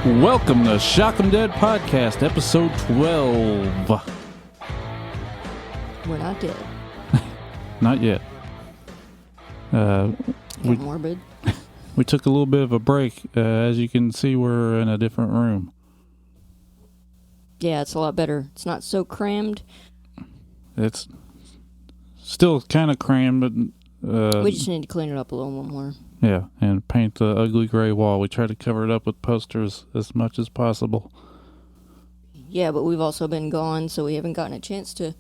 Welcome to Shock 'em Dead Podcast, episode 12. We're not dead. Not yet. Morbid. We took a little bit of a break. As you can see, we're in a different room. Yeah, it's a lot better. It's not so crammed. It's still kind of crammed, but... we just need to clean it up a little more. Yeah, and paint the ugly gray wall. We try to cover it up with posters as much as possible. Yeah, but we've also been gone, so we haven't gotten a chance to...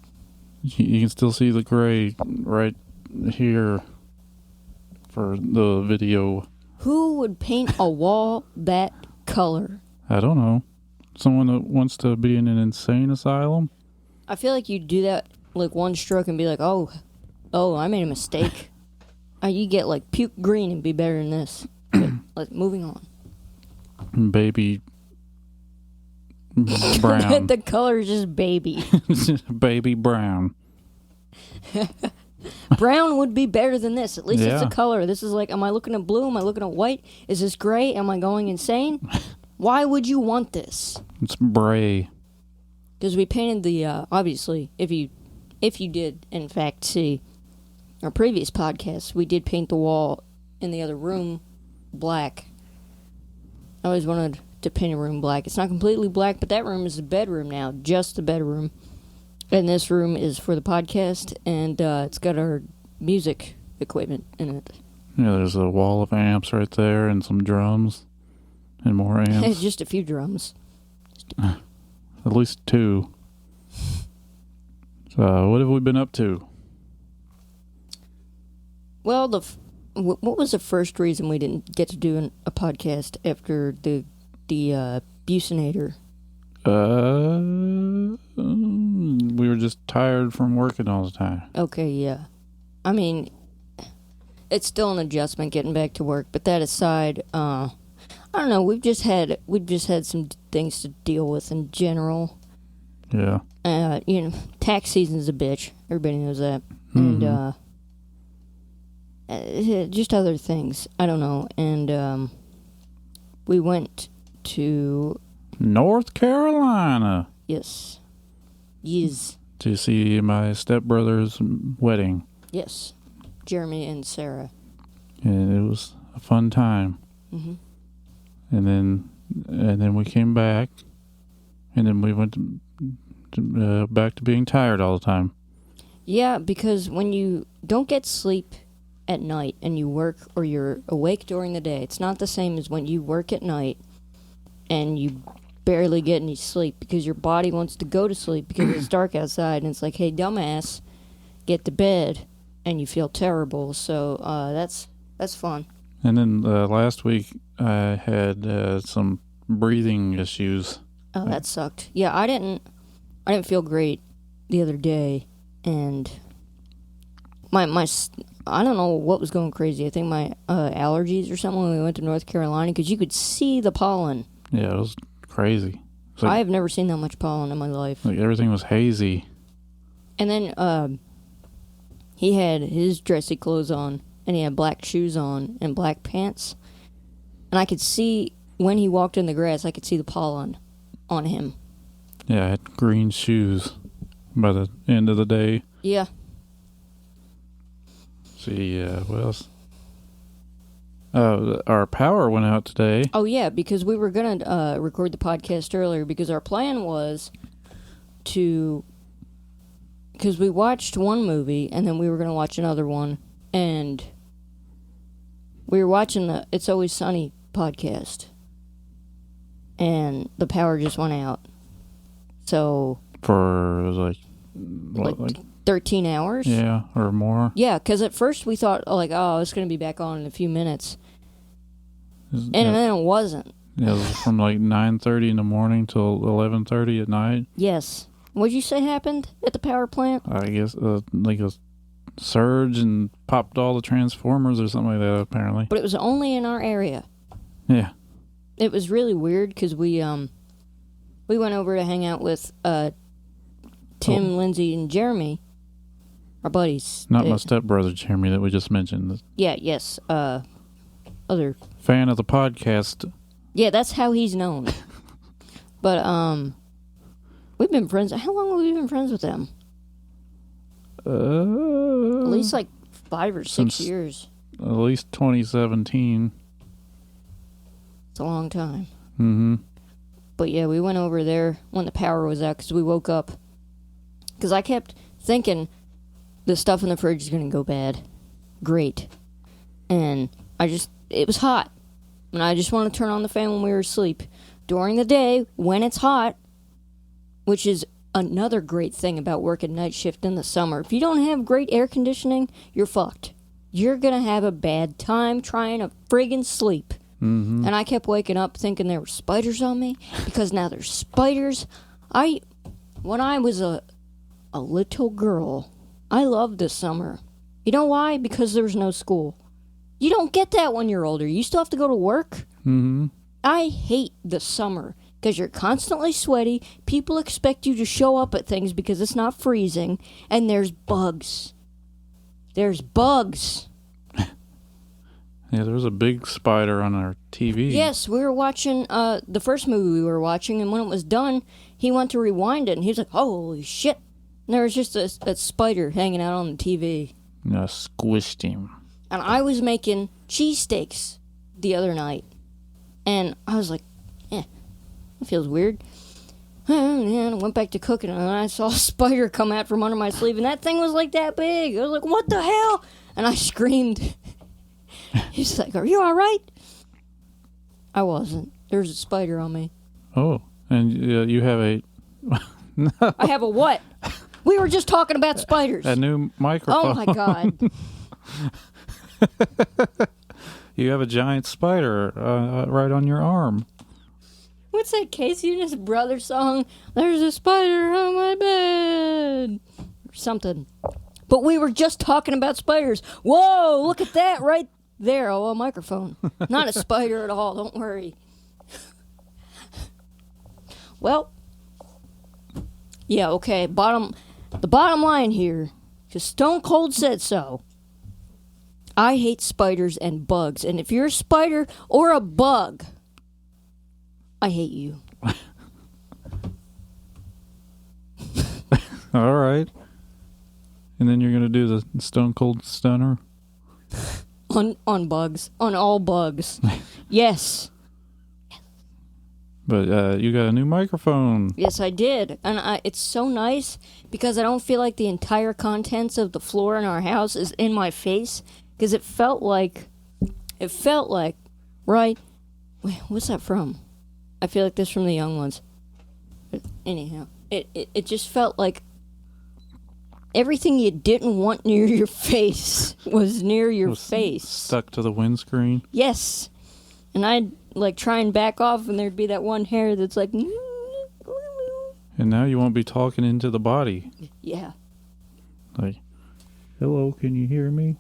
You can still see the gray right here for the video. Who would paint a wall that color? I don't know. Someone that wants to be in an insane asylum? I feel like you'd do that, like, one stroke and be like, oh, I made a mistake. You get, like, puke green and be better than this. Like, moving on. Baby brown. The color is just baby. Baby brown. Brown would be better than this. At least it's Yeah. a color. This is like, am I looking at blue? Am I looking at white? Is this gray? Am I going insane? Why would you want this? It's bray. Because we painted the, obviously, if you did, in fact, see our previous podcast, we did paint the wall in the other room black. I always wanted to paint a room black. It's not completely black, but that room is the bedroom now, just the bedroom. And this room is for the podcast, and it's got our music equipment in it. Yeah, there's a wall of amps right there and some drums and more amps. Just a few drums. At least two. So, what have we been up to? Well, what was the first reason we didn't get to do a podcast after the Bucinator? We were just tired from working all the time. Okay, yeah. I mean, it's still an adjustment getting back to work, but that aside, I don't know, we've just had some things to deal with in general. Yeah. Tax season's a bitch. Everybody knows that. Mm-hmm. And just other things. I don't know. And we went to North Carolina. Yes. To see my stepbrother's wedding. Yes. Jeremy and Sarah. And it was a fun time. Mm-hmm. And then we came back, and then we went back to being tired all the time. Yeah, because when you don't get sleep at night and you work or you're awake during the day, it's not the same as when you work at night and you barely get any sleep because your body wants to go to sleep because it's dark outside, and it's like, hey, dumbass, get to bed, and you feel terrible. So that's fun. And then last week I had some breathing issues. Oh, that sucked. Yeah, I didn't feel great the other day, and my I don't know what was going crazy. I think my allergies or something when we went to North Carolina, because you could see the pollen. Yeah, it was crazy. I have never seen that much pollen in my life. Like everything was hazy. And then he had his dressy clothes on, and he had black shoes on and black pants. And I could see, when he walked in the grass, I could see the pollen on him. Yeah, I had green shoes by the end of the day. Yeah. See, what else? Our power went out today. Oh, yeah, because we were going to record the podcast earlier, because our plan was to... Because we watched one movie, and then we were going to watch another one, and we were watching the It's Always Sunny podcast, and the power just went out. So... For, it was like 13 hours? Yeah, or more. Yeah, because at first we thought, it's going to be back on in a few minutes. And then it wasn't. It was from like 9:30 in the morning till 11:30 at night. Yes. What'd you say happened at the power plant? I guess like a surge and popped all the transformers or something like that, apparently. But it was only in our area. Yeah. It was really weird because we went over to hang out with Tim, Lindsay, and Jeremy, our buddies. Not my stepbrother Jeremy that we just mentioned. Yeah, yes. Other fan of the podcast, Yeah, that's how he's known. But, we've been friends. How long have we been friends with them? At least like 5 or 6 years. At least 2017. It's a long time. Mm-hmm. But yeah, we went over there when the power was out because we woke up. Because I kept thinking the stuff in the fridge is going to go bad. Great. And it was hot. And I just want to turn on the fan when we were asleep. During the day, when it's hot, which is another great thing about working night shift in the summer. If you don't have great air conditioning, you're fucked. You're going to have a bad time trying to friggin' sleep. Mm-hmm. And I kept waking up thinking there were spiders on me, because now there's spiders. When I was a little girl, I loved the summer. You know why? Because there was no school. You don't get that when you're older. You still have to go to work. Mm-hmm. I hate the summer because you're constantly sweaty. People expect you to show up at things because it's not freezing. And there's bugs. There's bugs. Yeah, there was a big spider on our TV. Yes, we were watching the first movie we were watching, and when it was done, he went to rewind it, and he was like, holy shit. And there was just a spider hanging out on the TV. I squished him. And I was making cheesesteaks the other night, and I was like, that feels weird. And I went back to cooking, and I saw a spider come out from under my sleeve, and that thing was like that big. I was like, what the hell? And I screamed. He's like, are you all right? I wasn't. There's a spider on me. Oh, and you have a... No. I have a what? We were just talking about spiders. A new microphone. Oh, my God. You have a giant spider right on your arm. What's that Casey and his brother song? There's a spider on my bed. Or something. But we were just talking about spiders. Whoa, look at that right there. Oh, a microphone. Not a spider at all. Don't worry. Well, yeah, okay. The bottom line here, because Stone Cold said so. I hate spiders and bugs. And if you're a spider or a bug, I hate you. All right. And then you're going to do the Stone Cold Stunner? On bugs. On all bugs. Yes. But you got a new microphone. Yes, I did. And it's so nice because I don't feel like the entire contents of the floor in our house is in my face. Because it felt like, right? Wait, what's that from? I feel like this from the young ones. But anyhow, it just felt like everything you didn't want near your face was near your face. Stuck to the windscreen? Yes. And I'd like try and back off, and there'd be that one hair that's like... And now you won't be talking into the body. Yeah. Like, hello, can you hear me?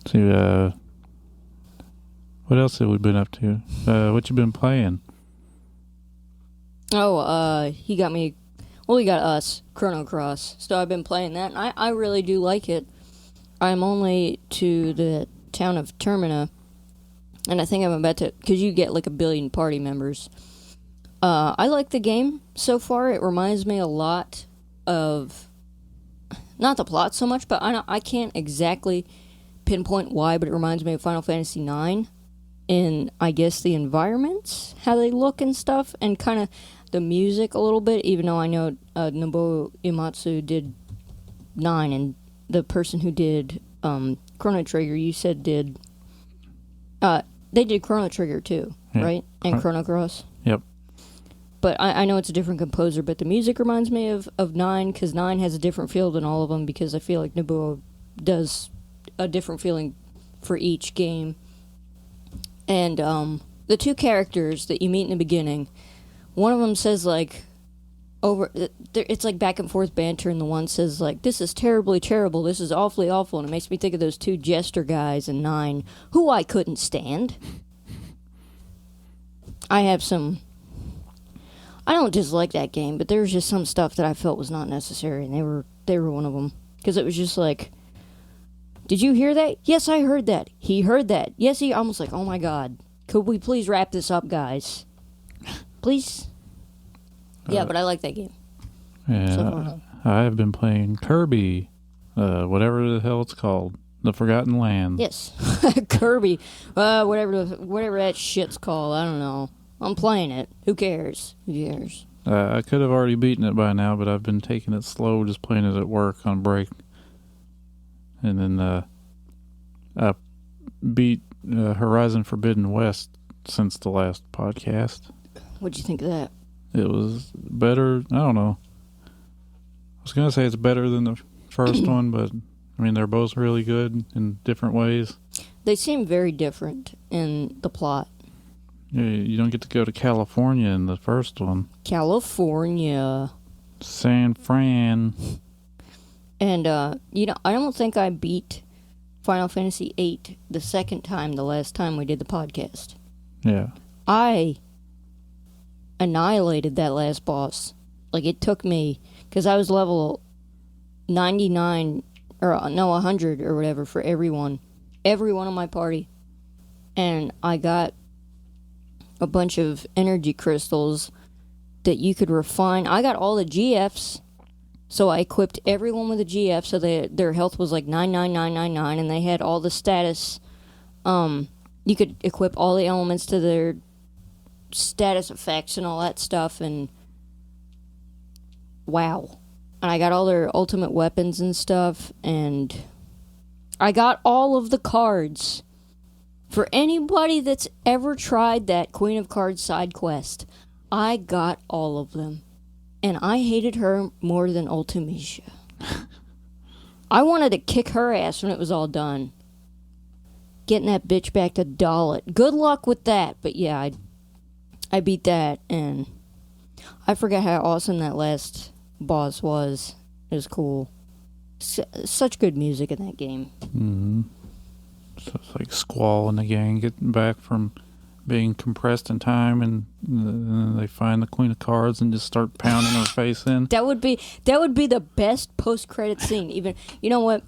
See, what else have we been up to? What you been playing? Oh, he got us Chrono Cross. So I've been playing that, and I really do like it. I'm only to the town of Termina, and I think I'm about to, because you get like 1 billion party members. I like the game so far. It reminds me a lot of, not the plot so much, but I can't exactly pinpoint why, but it reminds me of Final Fantasy IX in, I guess, the environments, how they look and stuff, and kind of the music a little bit, even though I know Nobuo Uematsu did 9, and the person who did Chrono Trigger, you said did... they did Chrono Trigger too, yeah. Right? And Chrono Cross? Yep. But I know it's a different composer, but the music reminds me of 9, because 9 has a different feel than all of them, because I feel like Nobuo does a different feeling for each game. And the two characters that you meet in the beginning, one of them says like, it's like back and forth banter, and the one says like, this is terribly terrible, this is awfully awful, and it makes me think of those two jester guys in 9, who I couldn't stand. I don't dislike that game, but there was just some stuff that I felt was not necessary, and they were one of them. Because it was just like, Did you hear that? Yes, I heard that. He heard that. Yes, he almost like, oh my god. Could we please wrap this up, guys? Please? Yeah, but I like that game. Yeah, So I have been playing Kirby, whatever the hell it's called. The Forgotten Land. Yes. Kirby. Whatever that shit's called. I don't know. I'm playing it. Who cares? Who cares? I could have already beaten it by now, but I've been taking it slow, just playing it at work on break. And then I beat Horizon Forbidden West since the last podcast. What'd you think of that? It was better. I don't know. I was going to say it's better than the first one, but I mean, they're both really good in different ways. They seem very different in the plot. You don't get to go to California in the first one. California. San Fran. And, I don't think I beat Final Fantasy VIII the second time, the last time we did the podcast. Yeah. I annihilated that last boss. Like, it took me, because I was level 99, or no, 100 or whatever for everyone on my party. And I got a bunch of energy crystals that you could refine. I got all the GFs, so I equipped everyone with a GF, so their health was like 99999, and they had all the status. You could equip all the elements to their status effects and all that stuff, and wow. And I got all their ultimate weapons and stuff, and I got all of the cards. For anybody that's ever tried that Queen of Cards side quest, I got all of them. And I hated her more than Ultimecia. I wanted to kick her ass when it was all done. Getting that bitch back to Dalit. Good luck with that. But yeah, I beat that, and I forgot how awesome that last boss was. It was cool. Such good music in that game. Mm-hmm. So it's like Squall and the gang getting back from being compressed in time, and then they find the Queen of Cards and just start pounding her face in. That would be the best post-credit scene. Even, you know what?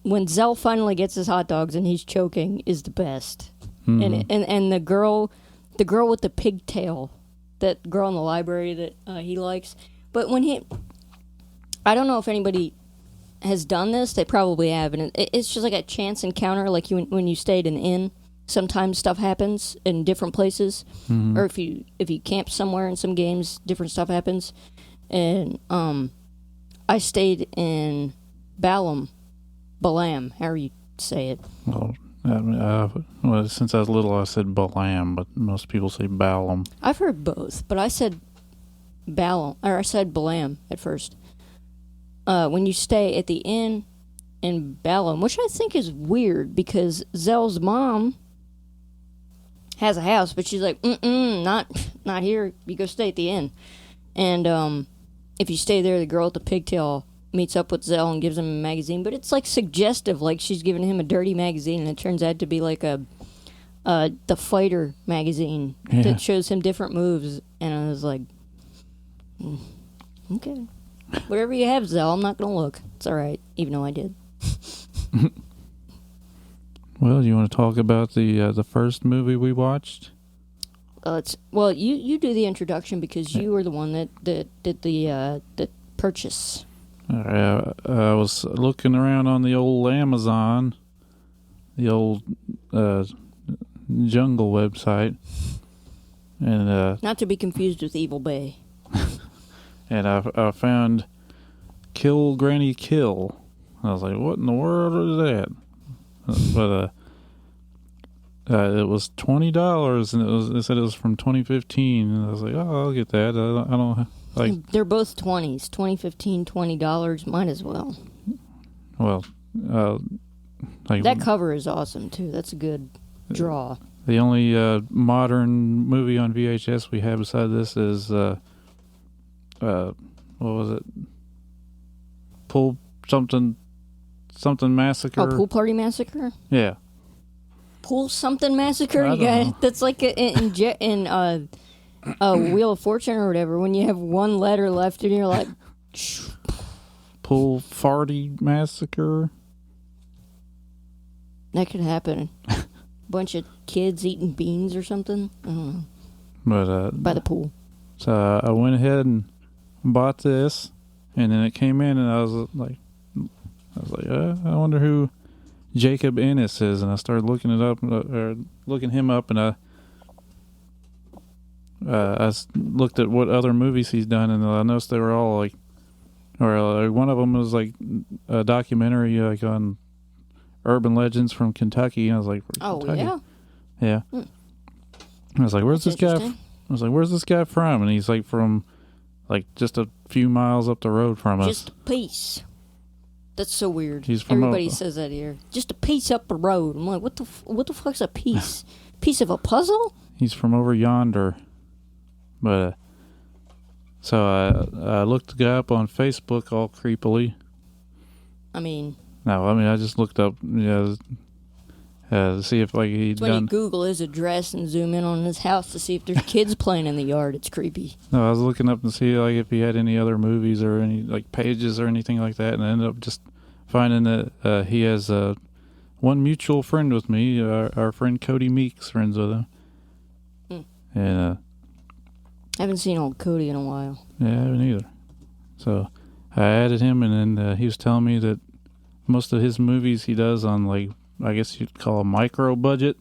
When Zell finally gets his hot dogs and he's choking is the best. Mm-hmm. And the girl with the pigtail, that girl in the library that he likes. But I don't know if anybody has done this. They probably have, and it's just like a chance encounter, like when you stayed in an inn. Sometimes stuff happens in different places, mm-hmm. or if you camp somewhere in some games, different stuff happens. And I stayed in Balam, however you say it. Well, since I was little, I said Balam, but most people say Balam. I've heard both, but I said Balam at first. When you stay at the inn in Balam, which I think is weird because Zell's mom has a house, but she's like, not here. You go stay at the inn. And if you stay there, the girl with the pigtail meets up with Zell and gives him a magazine, but it's like suggestive, like she's giving him a dirty magazine, and it turns out to be like the Fighter magazine that shows him different moves. And I was like, okay. Whatever you have, Zell, I'm not going to look. It's all right, even though I did. Well, you want to talk about the first movie we watched? You do the introduction because you were the one that did the purchase. I was looking around on the old Amazon, the old jungle website, and not to be confused with Evil Bay. And I found Kill Granny Kill. I was like, what in the world is that? But it was $20, and it said it was from 2015. And I was like, oh, I'll get that. I don't like. They're both 20s. 2015, $20. Might as well. Well, that cover is awesome too. That's a good draw. The only modern movie on VHS we have beside this is what was it? Pool something Massacre. Oh, Pool Party Massacre? Yeah. Pool something Massacre? You got that's like in Wheel of Fortune or whatever, when you have one letter left and you're like Pool Farty Massacre. That could happen. Bunch of kids eating beans or something. I don't know. But by the pool. So I went ahead and bought this, and then it came in, and I was like, I wonder who Jacob Ennis is, and I started looking it up, or looking him up, and I looked at what other movies he's done, and I noticed they were all like, or one of them was like a documentary like on urban legends from Kentucky, and I was like, oh Kentucky? Yeah. Hmm. I was like, where's That's this guy? I was like, where's this guy from? And he's like from like just a few miles up the road from us. Just a piece. That's so weird. He's from Everybody says that here. Just a piece up the road. I'm like, what the fuck's a piece? Piece of a puzzle? He's from over yonder. But so I looked the guy up on Facebook all creepily. I just looked up, to see if like he'd when done. you Google his address and zoom in on his house to see if there's kids playing in the yard. It's creepy. No, I was looking up to see like if he had any other movies or any like pages or anything like that, and I ended up just finding that he has one mutual friend with me. Our friend Cody Meeks, friends with him. And I haven't seen old Cody in a while. Yeah, I haven't either. So I added him, and then he was telling me that most of his movies he does on like, I guess you'd call a micro budget.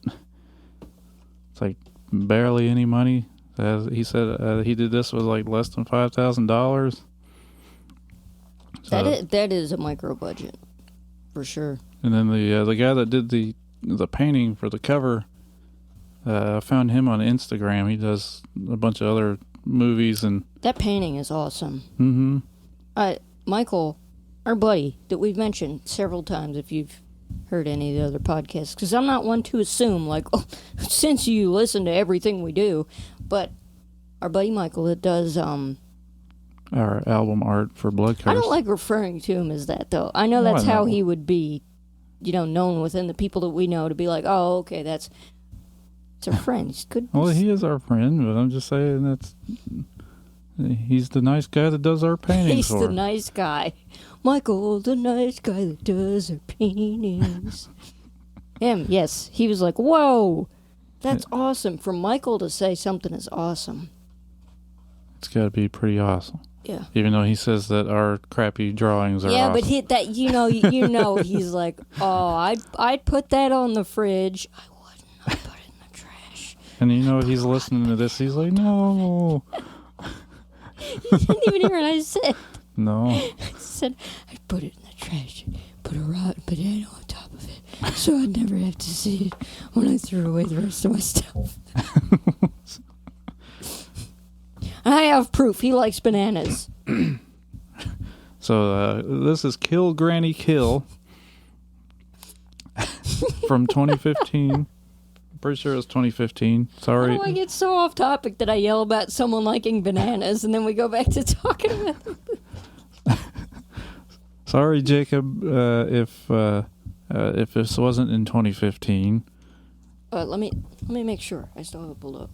It's like barely any money. He said he did this with like less than $5,000. That is a micro budget, for sure. And then the guy that did the painting for the cover, I found him on Instagram. He does a bunch of other movies, and that painting is awesome. Mm-hmm. Michael, our buddy that we've mentioned several times, if you've heard any of the other podcasts, because I'm not one to assume like, oh, since you listen to everything we do, but our buddy Michael that does our album art for Blood Curse. I don't like referring to him as that though. I know that's how he would be, known within the people that we know, to be like, oh, okay, it's our friend. He's good. Well, he is our friend, but I'm just saying he's the nice guy that does our paintings. He's the nice guy. Michael, the nice guy that does our paintings. Him, yes. He was like, whoa, that's awesome. For Michael to say something is awesome. It's got to be pretty awesome. Yeah. Even though he says that our crappy drawings are awesome. Yeah, but he's like, oh, I'd put that on the fridge. I wouldn't. I'd put it in the trash. And he's listening to this. He's like, no. You didn't even hear what I said. No. I said, I'd put it in the trash, put a rotten potato on top of it, so I'd never have to see it when I threw away the rest of my stuff. I have proof. He likes bananas. So this is Kill Granny Kill from 2015. Pretty sure it was 2015. Sorry. How do I get so off topic that I yell about someone liking bananas and then we go back to talking about them? Sorry, Jacob, if this wasn't in 2015. Let me make sure. I still have it pulled up.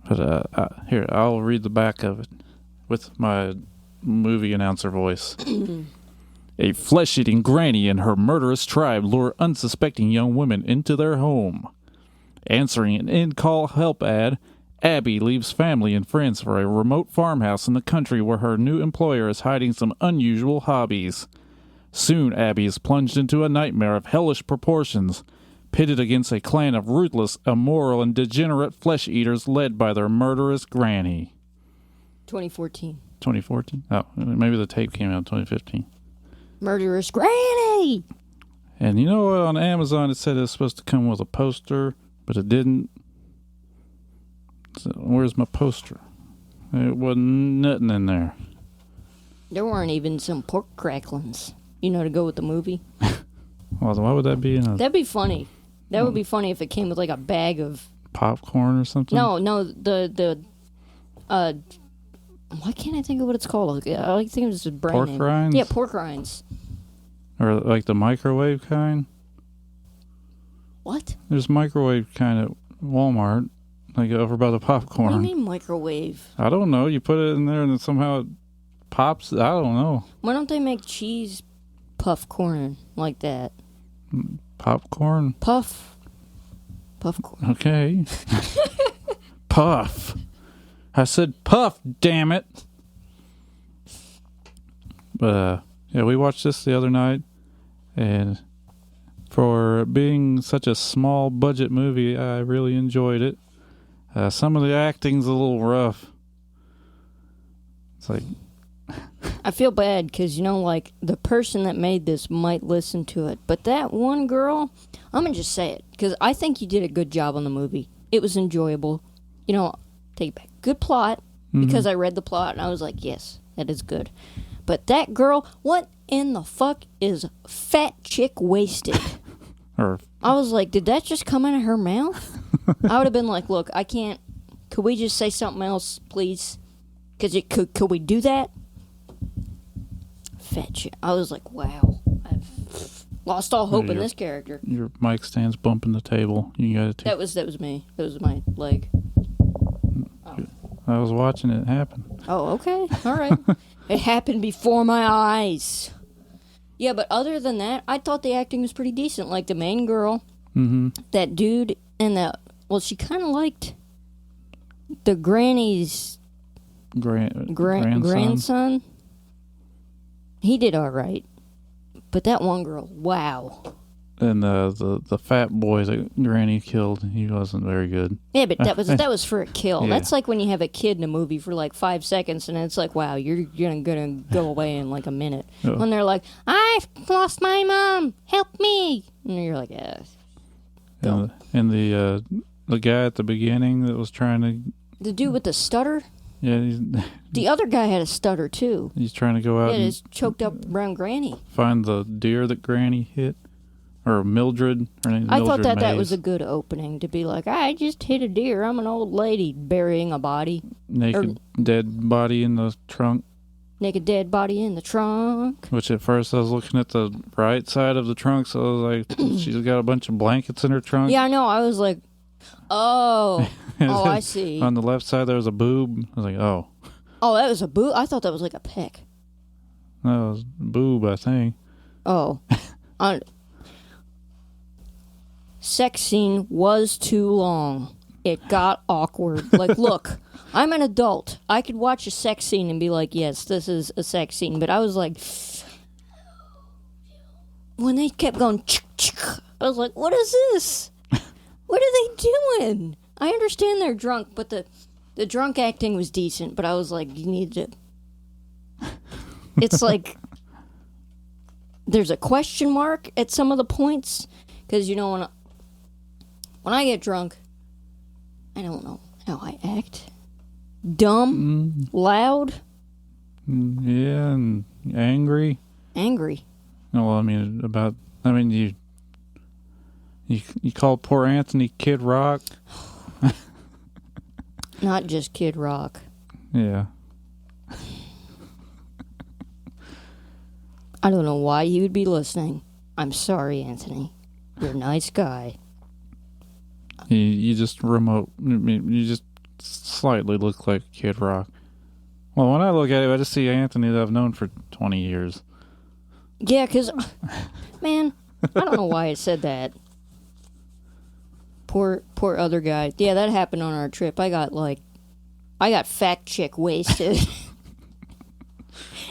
But here, I'll read the back of it with my movie announcer voice. A flesh-eating granny and her murderous tribe lure unsuspecting young women into their home. Answering an in-call help ad, Abby leaves family and friends for a remote farmhouse in the country where her new employer is hiding some unusual hobbies. Soon, Abby is plunged into a nightmare of hellish proportions, pitted against a clan of ruthless, immoral, and degenerate flesh-eaters led by their murderous granny. 2014. 2014? Oh, maybe the tape came out in 2015. Murderous granny! And on Amazon it said it was supposed to come with a poster, but it didn't. So where's my poster? It wasn't nothing in there. There weren't even some pork cracklings, to go with the movie. Well, why would that be in a... That'd be funny. That would be funny if it came with like a bag of... popcorn or something? No, why can't I think of what it's called? I think it's just brand name. Pork rinds? Yeah, pork rinds. Or like the microwave kind? What? There's microwave kind at Walmart, like over by the popcorn. What do you mean microwave? I don't know. You put it in there and then somehow it pops. I don't know. Why don't they make cheese puff corn like that? Popcorn? Puffcorn. Okay. Puff. I said puff, damn it. But, yeah, we watched this the other night, and for being such a small budget movie, I really enjoyed it. Some of the acting's a little rough. It's like... I feel bad because, like, the person that made this might listen to it. But that one girl, I'm going to just say it because I think you did a good job on the movie. It was enjoyable. Take it back. Good plot because I read the plot and I was like, yes, that is good. But that girl, what in the fuck is fat chick wasted? I was like, did that just come out of her mouth? I would have been like, look, I can't. Could we just say something else, please? Because could we do that? Fat shit. I was like, wow. I've lost all hope in this character. Your mic stand's bumping the table. You gotta take... That was me. That was my leg. Oh. I was watching it happen. Oh, okay. All right. It happened before my eyes. Yeah, but other than that, I thought the acting was pretty decent. Like the main girl, that dude, and she kind of liked the granny's grandson. He did all right, but that one girl, wow. And the fat boy that Granny killed, he wasn't very good. Yeah, but that was for a kill. Yeah. That's like when you have a kid in a movie for like 5 seconds, and it's like, wow, you're gonna go away in like a minute. Oh. When they're like, I've lost my mom, help me, and you're like, yeah. And the guy at the beginning that was trying to... The dude with the stutter? Yeah, the other guy had a stutter too. He's trying to go out and just choked up around Granny. Find the deer that Granny hit, or Mildred. I thought that was a good opening to be like, I just hit a deer. I'm an old lady burying a body, dead body in the trunk. Naked dead body in the trunk. Which at first I was looking at the right side of the trunk, so I was like, she's got a bunch of blankets in her trunk. Yeah, I know. I was like, oh. Oh, I see. On the left side, there was a boob. I was like, oh. Oh, that was a boob? I thought that was like a peck. No, it was a boob, I think. Oh. Sex scene was too long. It got awkward. Like, look, I'm an adult. I could watch a sex scene and be like, yes, this is a sex scene. But I was like, when they kept going, I was like, what is this? What are they doing? I understand they're drunk, but the drunk acting was decent, but I was like, you need to... It's like, there's a question mark at some of the points, because, when I get drunk, I don't know how I act. Dumb, loud. Yeah, and angry. Angry. No, well, you call poor Anthony Kid Rock. Not just Kid Rock. Yeah. I don't know why he would be listening. I'm sorry, Anthony. You're a nice guy. You just you just slightly look like Kid Rock. Well, when I look at it, I just see Anthony that I've known for 20 years. Yeah, because, man, I don't know why I said that. Poor other guy. Yeah, that happened on our trip. I got fat chick wasted.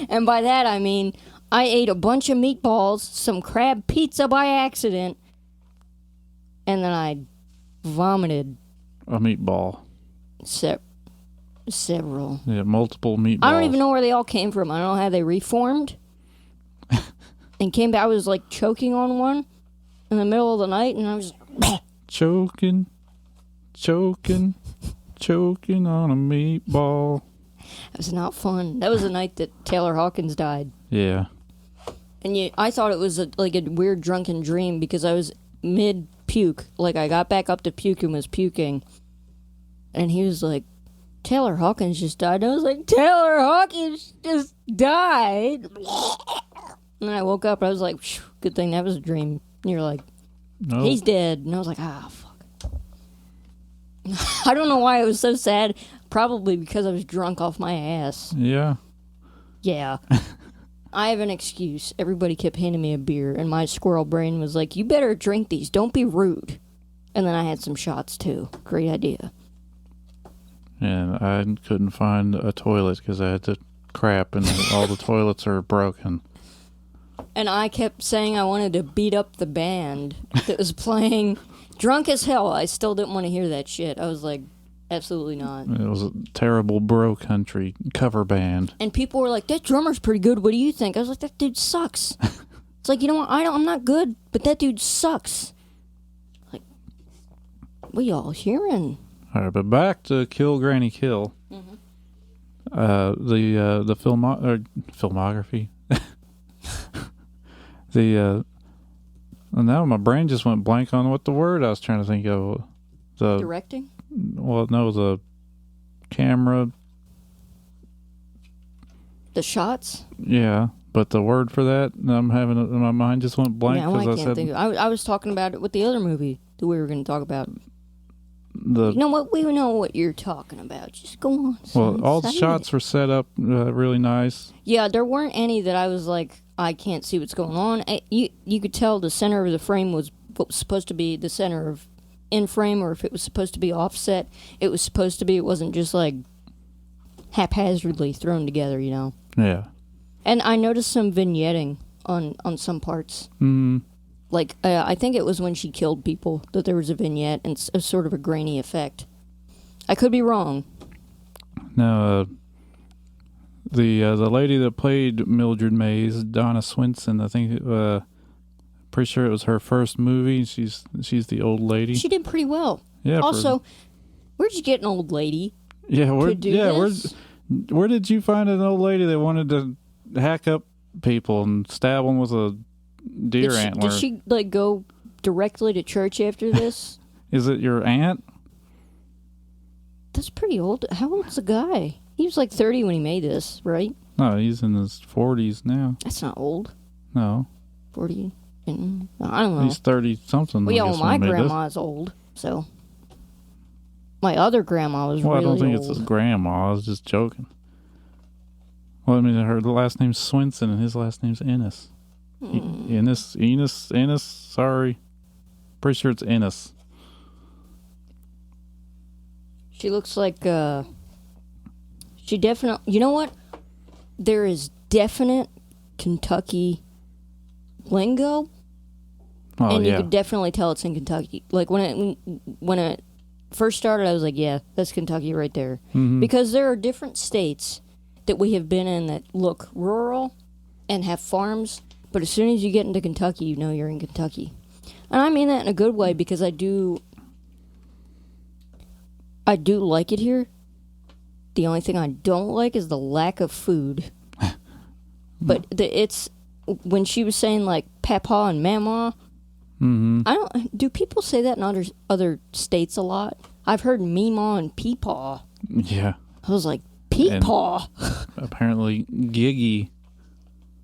And by that I mean I ate a bunch of meatballs, some crab pizza by accident, and then I vomited a meatball. Several. Yeah, multiple meatballs. I don't even know where they all came from. I don't know how they reformed. And came back. I was like choking on one in the middle of the night, and I was choking on a meatball. It was not fun. That was the night that Taylor Hawkins died. Yeah. And I thought it was a weird drunken dream because I was mid-puke. Like, I got back up to puke and was puking. And he was like, Taylor Hawkins just died. And I was like, Taylor Hawkins just died. And then I woke up. I was like, good thing that was a dream. And you're like, nope. He's dead. And I was like, fuck. I don't know why I was so sad. Probably because I was drunk off my ass. Yeah. Yeah. I have an excuse. Everybody kept handing me a beer, and my squirrel brain was like, you better drink these. Don't be rude. And then I had some shots, too. Great idea. And I couldn't find a toilet because I had to crap, and all the toilets are broken. And I kept saying I wanted to beat up the band that was playing. Drunk as hell. I still didn't want to hear that shit. I was like, absolutely not. It was a terrible bro country cover band. And people were like, that drummer's pretty good. What do you think? I was like, that dude sucks. It's like, you know what? I'm not good, but that dude sucks. Like, what y'all hearing? All right, but back to Kill Granny Kill. Mm-hmm. The filmography. Now my brain just went blank on what the word I was trying to think of. The directing? Well, no, the camera. The shots? Yeah, but the word for that, my mind just went blank. Yeah, I can't think of it. I was talking about it with the other movie that we were going to talk about. You know what? We know what you're talking about. Just go on. Well, all the shots were set up really nice. Yeah, there weren't any that I was like, I can't see what's going on. You could tell the center of the frame was what was supposed to be the center of in frame, or if it was supposed to be offset, it was supposed to be. It wasn't just like haphazardly thrown together, you know. Yeah. And I noticed some vignetting on some parts. Mm-hmm. Like, I think it was when she killed people that there was a vignette and a sort of a grainy effect. I could be wrong. No, the lady that played Mildred Mays, Donna Swenson, I think, pretty sure it was her first movie. She's the old lady. She did pretty well. Yeah. Also, where'd you get an old lady? Yeah, where did you find an old lady that wanted to hack up people and stab them with a deer antler? Did she like go directly to church after this? Is it your aunt? That's pretty old. How old's the guy? He was like 30 when he made this, right? No, he's in his 40s now. That's not old. No. 40. I don't know. He's 30-something. Well, yeah, well, my grandma's old, so. My other grandma was really old. Well, I don't think it's his grandma. I was just joking. Well, I mean, her last name's Swenson and his last name's Ennis. Ennis, sorry. Pretty sure it's Ennis. She looks like, she definitely, you know what? There is definite Kentucky lingo. Oh, and yeah. you could definitely tell it's in Kentucky. Like, when it first started, I was like, yeah, that's Kentucky right there. Mm-hmm. Because there are different states that we have been in that look rural and have farms, but as soon as you get into Kentucky, you know you're in Kentucky. And I mean that in a good way, because I do like it here. The only thing I don't like is the lack of food. But it's when she was saying like Papa and Mama. Mm-hmm. Do people say that in other states a lot? I've heard Meemaw and Peepaw. Yeah. I was like, Peepaw. Apparently Giggy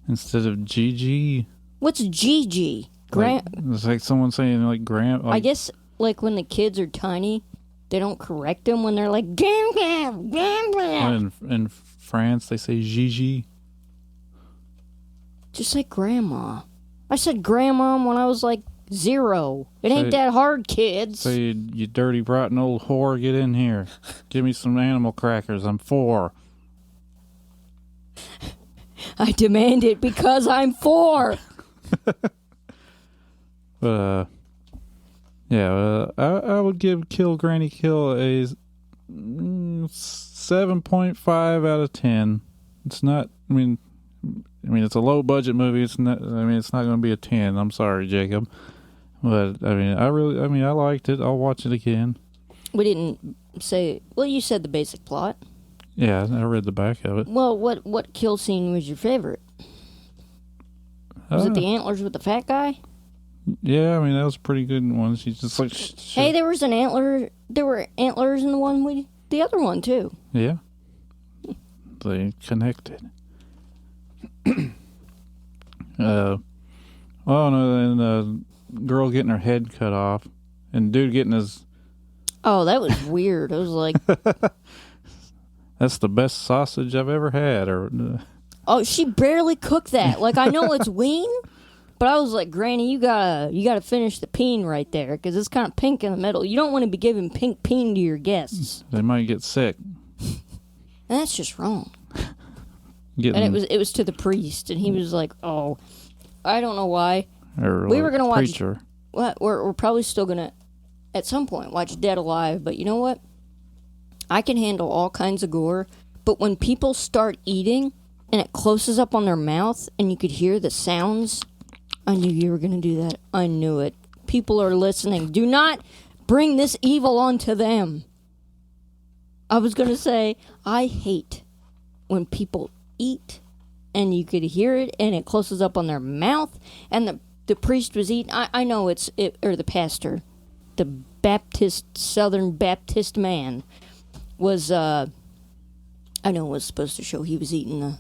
instead of Gigi. What's Gigi? It's like someone saying like Gram. Like, I guess like when the kids are tiny, they don't correct them when they're like Gam Gam Gam Gam. In France, they say Gigi. Just like Grandma. I said Grandma when I was like 0. It ain't that hard, kids. So you dirty, rotten old whore, get in here. Give me some animal crackers. I'm 4. I demand it because I'm 4. But, I would give Kill Granny Kill a 7.5 out of 10. It's not, I mean, it's a low budget movie. It's not going to be a 10. I'm sorry, Jacob. But, I liked it. I'll watch it again. We didn't say, well, you said the basic plot. Yeah, I read the back of it. Well, what kill scene was your favorite? Was it the antlers with the fat guy? Yeah, that was a pretty good one. She's just like... Hey, there was an antler. There were antlers in the other one, too. Yeah. They connected. And the girl getting her head cut off, and dude getting his... Oh, that was weird. I was like... That's the best sausage I've ever had, or... Oh, she barely cooked that. Like, I know it's ween, but I was like, Granny, you gotta finish the peen right there, because it's kind of pink in the middle. You don't want to be giving pink peen to your guests. They might get sick. And that's just wrong. And it was to the priest, and he was like, "Oh, I don't know why." We were gonna watch. We're probably still gonna, at some point, watch Dead Alive. But you know what? I can handle all kinds of gore, but when people start eating and it closes up on their mouth and you could hear the sounds, I knew you were gonna do that. I knew it. People are listening. Do not bring this evil onto them. I was gonna say, I hate when people eat and you could hear it and it closes up on their mouth, and the priest was eating. I know or the pastor, the Southern Baptist man was, I know it was supposed to show he was eating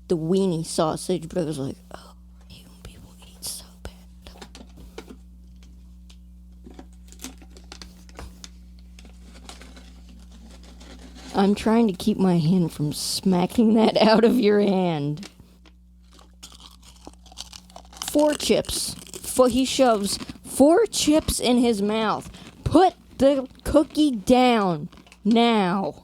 the weenie sausage, but I was like, oh, I hate when people eat so bad. I'm trying to keep my hand from smacking that out of your hand. 4 chips. He shoves 4 chips in his mouth. Put the cookie down now.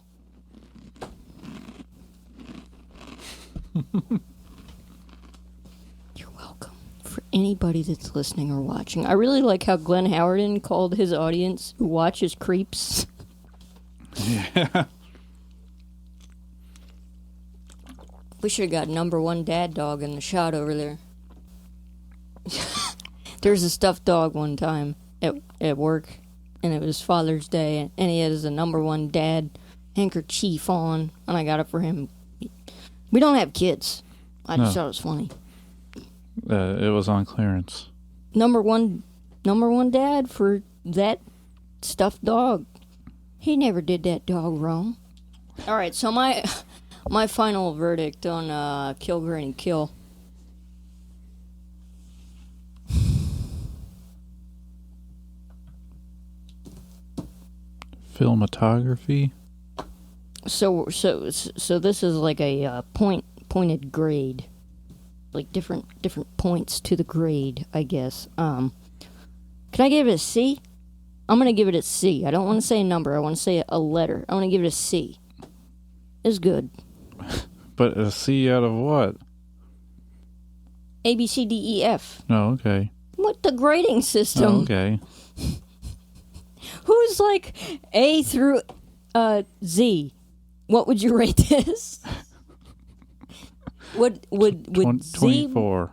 You're welcome. For anybody that's listening or watching, I really like how Glenn Howerton called his audience who watches creeps. Yeah. We should have got number 1 dad dog in the shot over there. There's a stuffed dog one time at work, and it was Father's Day, and he has a number 1 dad handkerchief on, and I got it for him. We don't have kids. I just thought it was funny. It was on clearance. Number one dad for that stuffed dog. He never did that dog wrong. All right, so my final verdict on Kill Granny Kill. Filmography. So this is like a pointed grade, like different points to the grade, I guess. Can I give it a C? I'm gonna give it a C. I don't want to say a number. I want to say a letter. I want to give it a C. It's good. But a C out of what? A, B, C, D, E, F. Oh, okay. What the grading system? Oh, okay. Who's like A through Z? What would you rate this? Would Z? 24.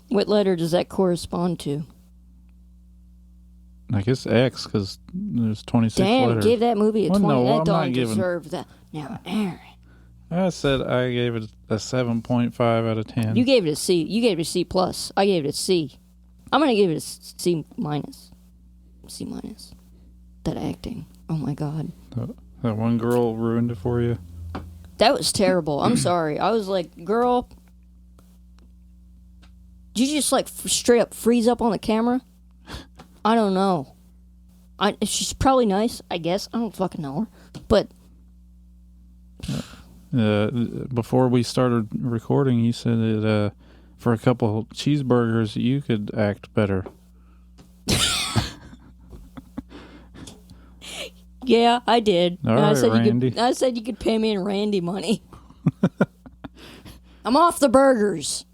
What letter does that correspond to? I guess X, because there's 26 Damn, letters. give that movie a 20. No, that dog deserved that. Now, Aaron. I said I gave it a 7.5 out of 10. You gave it a C. You gave it a C plus. I gave it a C. I'm gonna give it a C minus. C minus. That acting. Oh my God. That one girl ruined it for you. That was terrible. I'm sorry. I was like, girl, did you just like straight up freeze up on the camera? I don't know. She's probably nice, I guess. I don't fucking know her. But before we started recording, you said that for a couple of cheeseburgers, you could act better. Yeah, I did. All right, Randy. I said you could pay me in Randy money. I'm off the burgers.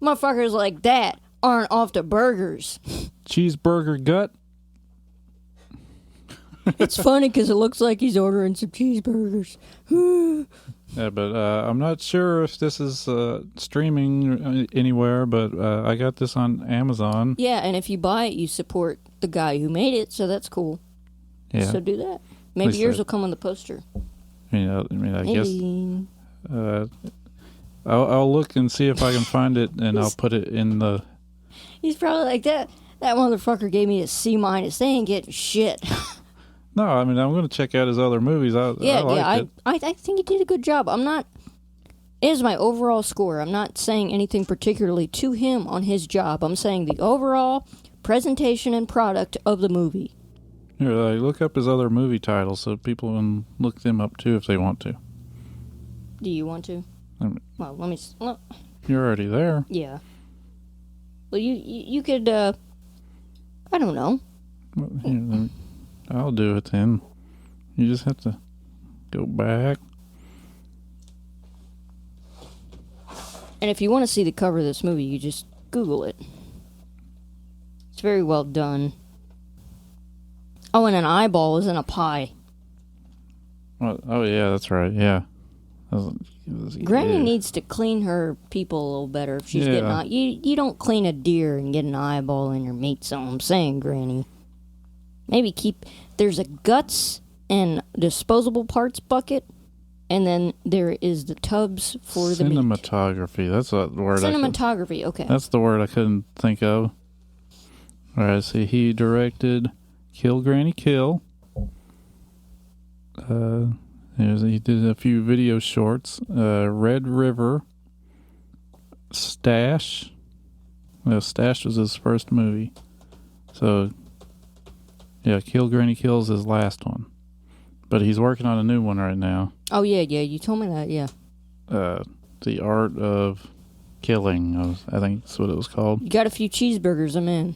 Motherfuckers like that aren't off the burgers. Cheeseburger gut. It's funny because it looks like he's ordering some cheeseburgers. Yeah, but I'm not sure if this is streaming anywhere, but I got this on Amazon. Yeah, and if you buy it, you support the guy who made it, so that's cool. Yeah. So do that. Maybe yours will come on the poster. I guess I'll look and see if I can find it, and I'll put it in the... He's probably like, that motherfucker gave me a C minus. They ain't getting shit. No, I mean, I'm going to check out his other movies. I think he did a good job. It is my overall score. I'm not saying anything particularly to him on his job. I'm saying the overall presentation and product of the movie. Here, look up his other movie titles so people can look them up too if they want to. Do you want to? Well, let me. Well, You're already there. yeah. Well, you could. I don't know. Well, here, I'll do it then. You just have to go back. And if you want to see the cover of this movie, you just Google it. It's very well done. Oh, and an eyeball is in a pie. Oh yeah, that's right. Yeah. Granny needs to clean her people a little better if she's getting out. You don't clean a deer and get an eyeball in your meat, so I'm saying, Granny. Maybe there's a guts and disposable parts bucket, and then there is the tubs for the meat. Cinematography, that's the word. Cinematography, okay. That's the word I couldn't think of. Alright, see, he directed Kill Granny Kill. He did a few video shorts. Red River. Stash. Well, Stash was his first movie. So, yeah, Kill Granny Kill is his last one. But he's working on a new one right now. Oh, yeah, you told me that, yeah. The Art of Killing, I think that's what it was called. You got a few cheeseburgers, I'm in.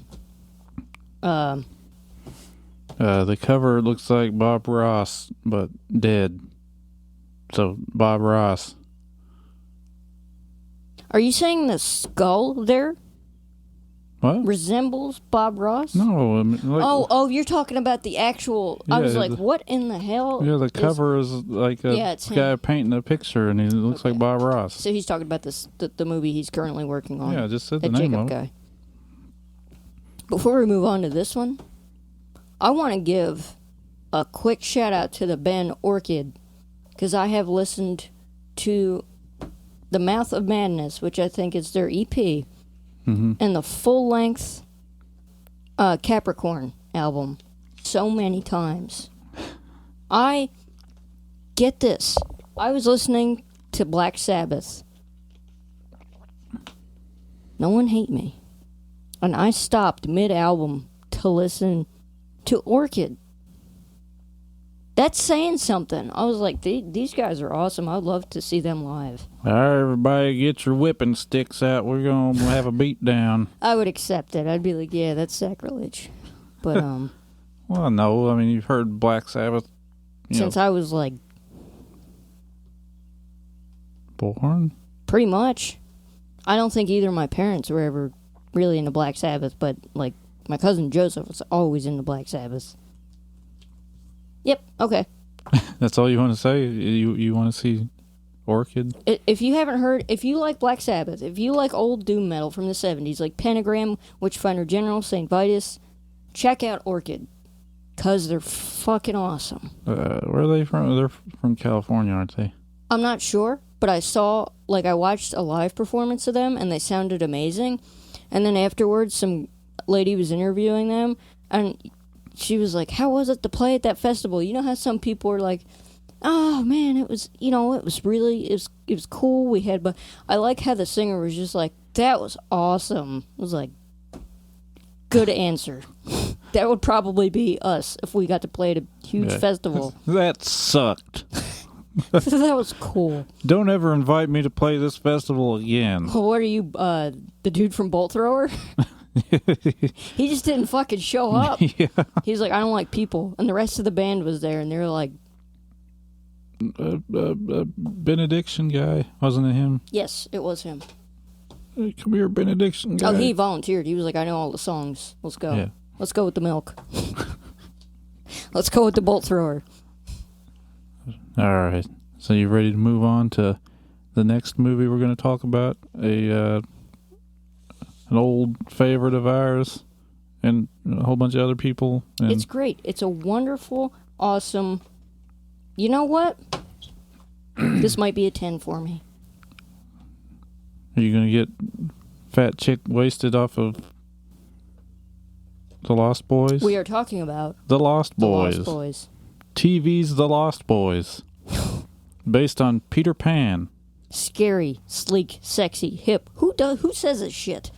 The cover looks like Bob Ross, but dead. So, Bob Ross. Are you saying the skull there What? resembles Bob Ross? No. I mean, oh, you're talking about the actual... I was like, what in the hell? Yeah, the cover is like a guy painting a picture, and he looks like Bob Ross. So he's talking about the movie he's currently working on. Yeah, I just said the name name of of it. guy. Before we move on to this one, I want to give a quick shout out to the band Orchid, because I have listened to The Mouth of Madness, which I think is their EP, and the full-length Capricorn album so many times. Get this. I was listening to Black Sabbath. No one hate me. And I stopped mid-album to listen to Orchid. That's saying something. I was like, these guys are awesome. I'd love to see them live. All right, everybody get your whipping sticks out. We're going to have a beat down. I would accept it. I'd be like, yeah, that's sacrilege. But, Well, no. I mean, you've heard Black Sabbath. Since I was, like... Born? Pretty much. I don't think either of my parents were ever really into Black Sabbath, but, like, my cousin Joseph was always into Black Sabbath. Yep, okay. That's all you want to say? You want to see Orchid? If you haven't heard, if you like Black Sabbath, if you like old doom metal from the 70s, like Pentagram, Witchfinder General, St. Vitus, check out Orchid, because they're fucking awesome. Where are they from? They're from California, aren't they? I'm not sure, but I watched a live performance of them, and they sounded amazing. And then afterwards, some lady was interviewing them, and she was like, how was it to play at that festival? You know how some people are like, oh man, it was cool. But I like how the singer was just like, that was awesome. It was like, good answer. That would probably be us if we got to play at a huge festival. That sucked. That was cool. Don't ever invite me to play this festival again. Well, what are you, the dude from Bolt Thrower? He just didn't fucking show up. Yeah. He's like, I don't like people. And the rest of the band was there, and they were like... Benediction guy, wasn't it him? Yes, it was him. Hey, come here, Benediction guy. Oh, he volunteered. He was like, I know all the songs. Let's go. Yeah. Let's go with the milk. Let's go with the Bolt Thrower. All right. So you ready to move on to the next movie we're going to talk about? An old favorite of ours and a whole bunch of other people. And It's great. It's a wonderful, awesome... You know what? This might be a 10 for me. Are you going to get fat chick wasted off of The Lost Boys? We are talking about... The Lost Boys. The Lost Boys. TV's The Lost Boys. Based on Peter Pan. Scary, sleek, sexy, hip. Who says this shit?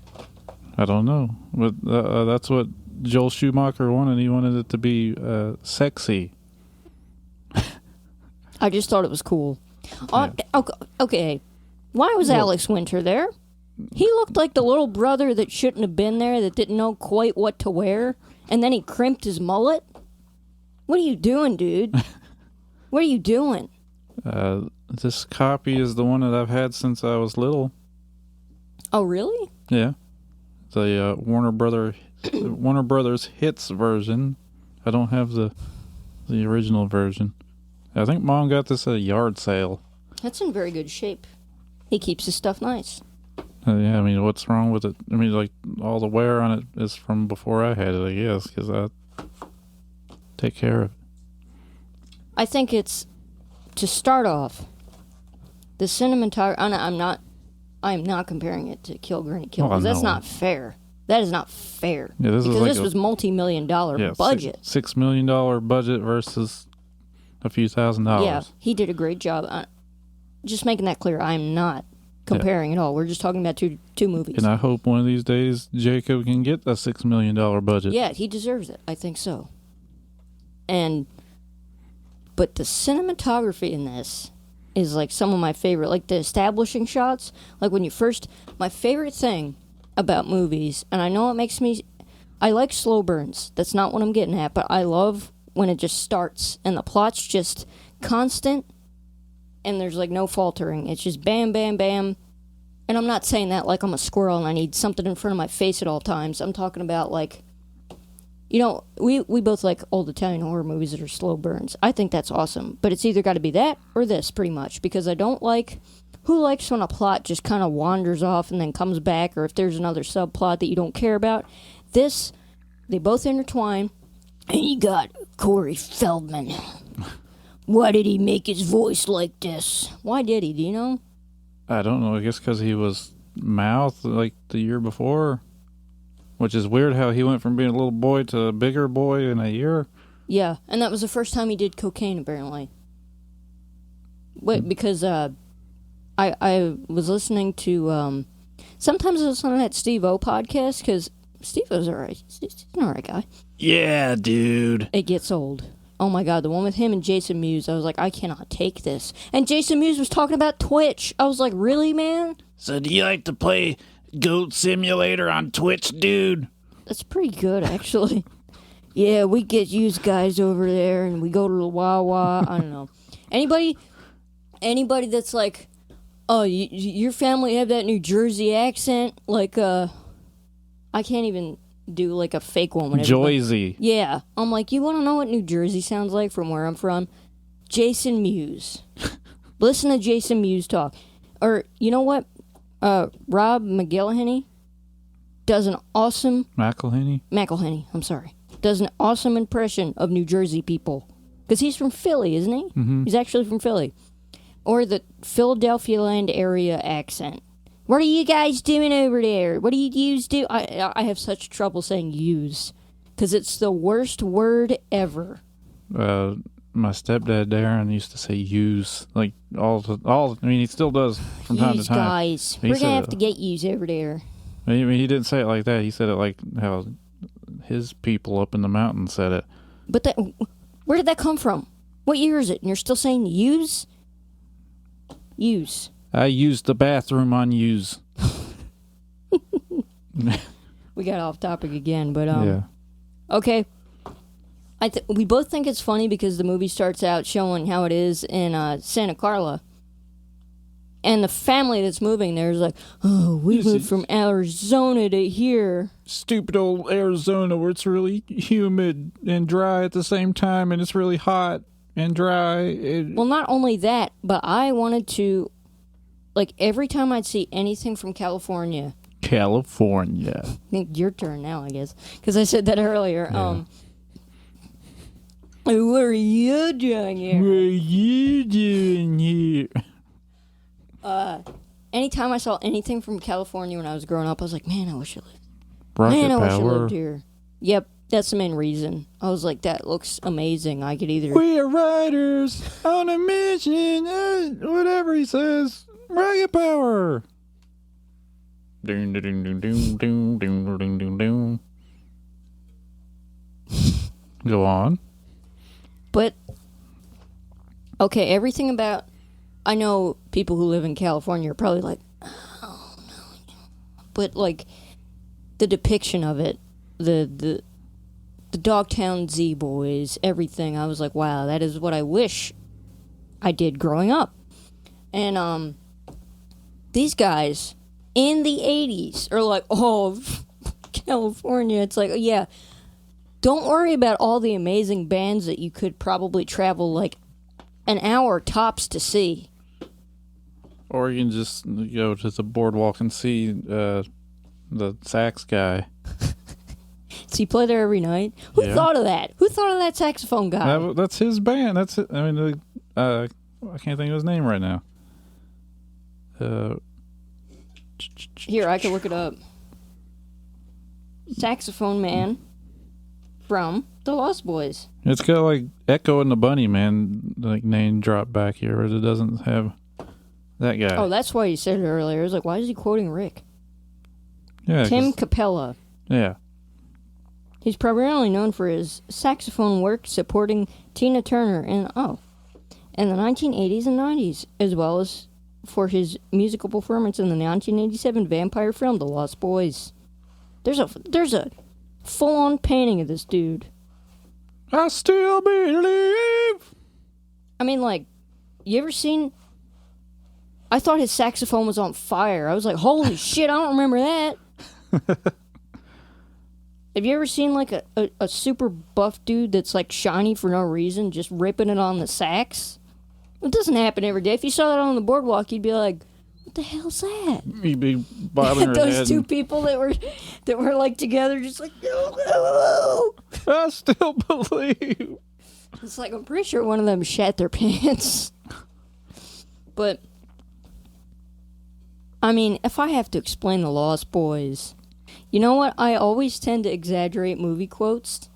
I don't know. But that's what Joel Schumacher wanted. He wanted it to be sexy. I just thought it was cool. Okay. Why was Alex Winter there? He looked like the little brother that shouldn't have been there, that didn't know quite what to wear, and then he crimped his mullet. What are you doing, dude? What are you doing? This copy is the one that I've had since I was little. Oh, really? Yeah. The Warner Brothers Hits version. I don't have the original version. I think Mom got this at a yard sale. That's in very good shape. He keeps his stuff nice. Yeah, I mean, what's wrong with it? I mean, like, all the wear on it is from before I had it, I guess, because I take care of it. I think it's, to start off, the cinematography. I am not comparing it to Kill Granny Kill, because that's not fair. That is not fair. Yeah, this was multi-million-dollar budget. $6 million budget versus a few $1,000s. Yeah, he did a great job. Just making that clear, I'm not comparing at all. We're just talking about two movies. And I hope one of these days Jacob can get a $6 million budget. Yeah, he deserves it. I think so. But the cinematography in this is like some of my favorite, like the establishing shots. Like when you first, my favorite thing about movies, and I know it makes me, I like slow burns. That's not what I'm getting at, but I love when it just starts and the plot's just constant and there's like no faltering. It's just bam, bam, bam. And I'm not saying that like I'm a squirrel and I need something in front of my face at all times. I'm talking about like, you know, we both like old Italian horror movies that are slow burns. I think that's awesome. But it's either got to be that or this, pretty much. Because I don't like... Who likes when a plot just kind of wanders off and then comes back, or if there's another subplot that you don't care about? This, they both intertwine. And you got Corey Feldman. Why did he make his voice like this? Why did he? Do you know? I don't know. I guess because he was Mouth like the year before. Which is weird how he went from being a little boy to a bigger boy in a year. Yeah, and that was the first time he did cocaine, apparently. Wait, because I was listening to... sometimes I listen to that Steve-O podcast, because Steve-O's alright. He's an alright guy. Yeah, dude. It gets old. Oh my god, the one with him and Jason Mewes, I was like, I cannot take this. And Jason Mewes was talking about Twitch. I was like, really, man? So do you like to play Goat Simulator on Twitch, dude? That's pretty good, actually. Yeah, we get used guys over there, and we go to the Wawa. I don't know. Anybody that's like, oh, your family have that New Jersey accent? Like, I can't even do like a fake one. Joyzy. Yeah. I'm like, you want to know what New Jersey sounds like from where I'm from? Jason Mewes. Listen to Jason Mewes talk. Or, you know what? Rob McElhenney does an awesome... McElhenney, I'm sorry. Does an awesome impression of New Jersey people. Because he's from Philly, isn't he? Mm-hmm. He's actually from Philly. Or the Philadelphia land area accent. What are you guys doing over there? What do you use do? I have such trouble saying use. Because it's the worst word ever. My stepdad Darren used to say use, like all. I mean, he still does from time to time. Guys, we're gonna have to get use over there. I mean, he didn't say it like that. He said it like how his people up in the mountains said it. But where did that come from? What year is it? And you're still saying use? Use. I used the bathroom on use. We got off topic again, but yeah. Okay. We both think it's funny because the movie starts out showing how it is in Santa Carla. And the family that's moving there is like, oh, we moved from Arizona to here. Stupid old Arizona where it's really humid and dry at the same time, and it's really hot and dry. Well, not only that, but I wanted to, like, every time I'd see anything from California. Your turn now, I guess, because I said that earlier. Yeah. What are you doing here? Anytime I saw anything from California when I was growing up, I was like, man, I wish I lived. Wish I lived here. Yep, that's the main reason. I was like, that looks amazing. I could either... We are riders on a mission. Whatever he says. Rocket power. Doom, doom, doom, doom, doom, doom, doom, doom, doom. Go on. But, okay, everything about... I know people who live in California are probably like, oh no, but like the depiction of it, the Dogtown Z Boys, everything. I was like, wow, that is what I wish I did growing up. And these guys in the 80s are like, oh, California. It's like, yeah, don't worry about all the amazing bands that you could probably travel like an hour tops to see. Or you can just go to the boardwalk and see the sax guy. Does he play there every night? Who thought of that? Who thought of that saxophone guy? That's his band. That's it. I mean, I can't think of his name right now. Here, I can look it up. Saxophone man from the Lost Boys. It's got like Echo and the Bunnymen like name drop back here, but it doesn't have that guy. Oh, that's why you said it earlier. I was like, why is he quoting Rick? Yeah, Tim Capella. Yeah. He's primarily known for his saxophone work supporting Tina Turner in the 1980s and 90s, as well as for his musical performance in the 1987 vampire film The Lost Boys. There's a full-on painting of this dude. I still believe. I mean, like, you ever seen... I thought his saxophone was on fire. I was like, holy shit, I don't remember that. Have you ever seen, like, a super buff dude that's, like, shiny for no reason, just ripping it on the sax? It doesn't happen every day. If you saw that on the boardwalk, you'd be like, what the hell's that? You'd be bobbing your head. Those two people that were, like, together, just like, no. I still believe. It's like, I'm pretty sure one of them shat their pants. But, I mean, if I have to explain the Lost Boys... You know what? I always tend to exaggerate movie quotes.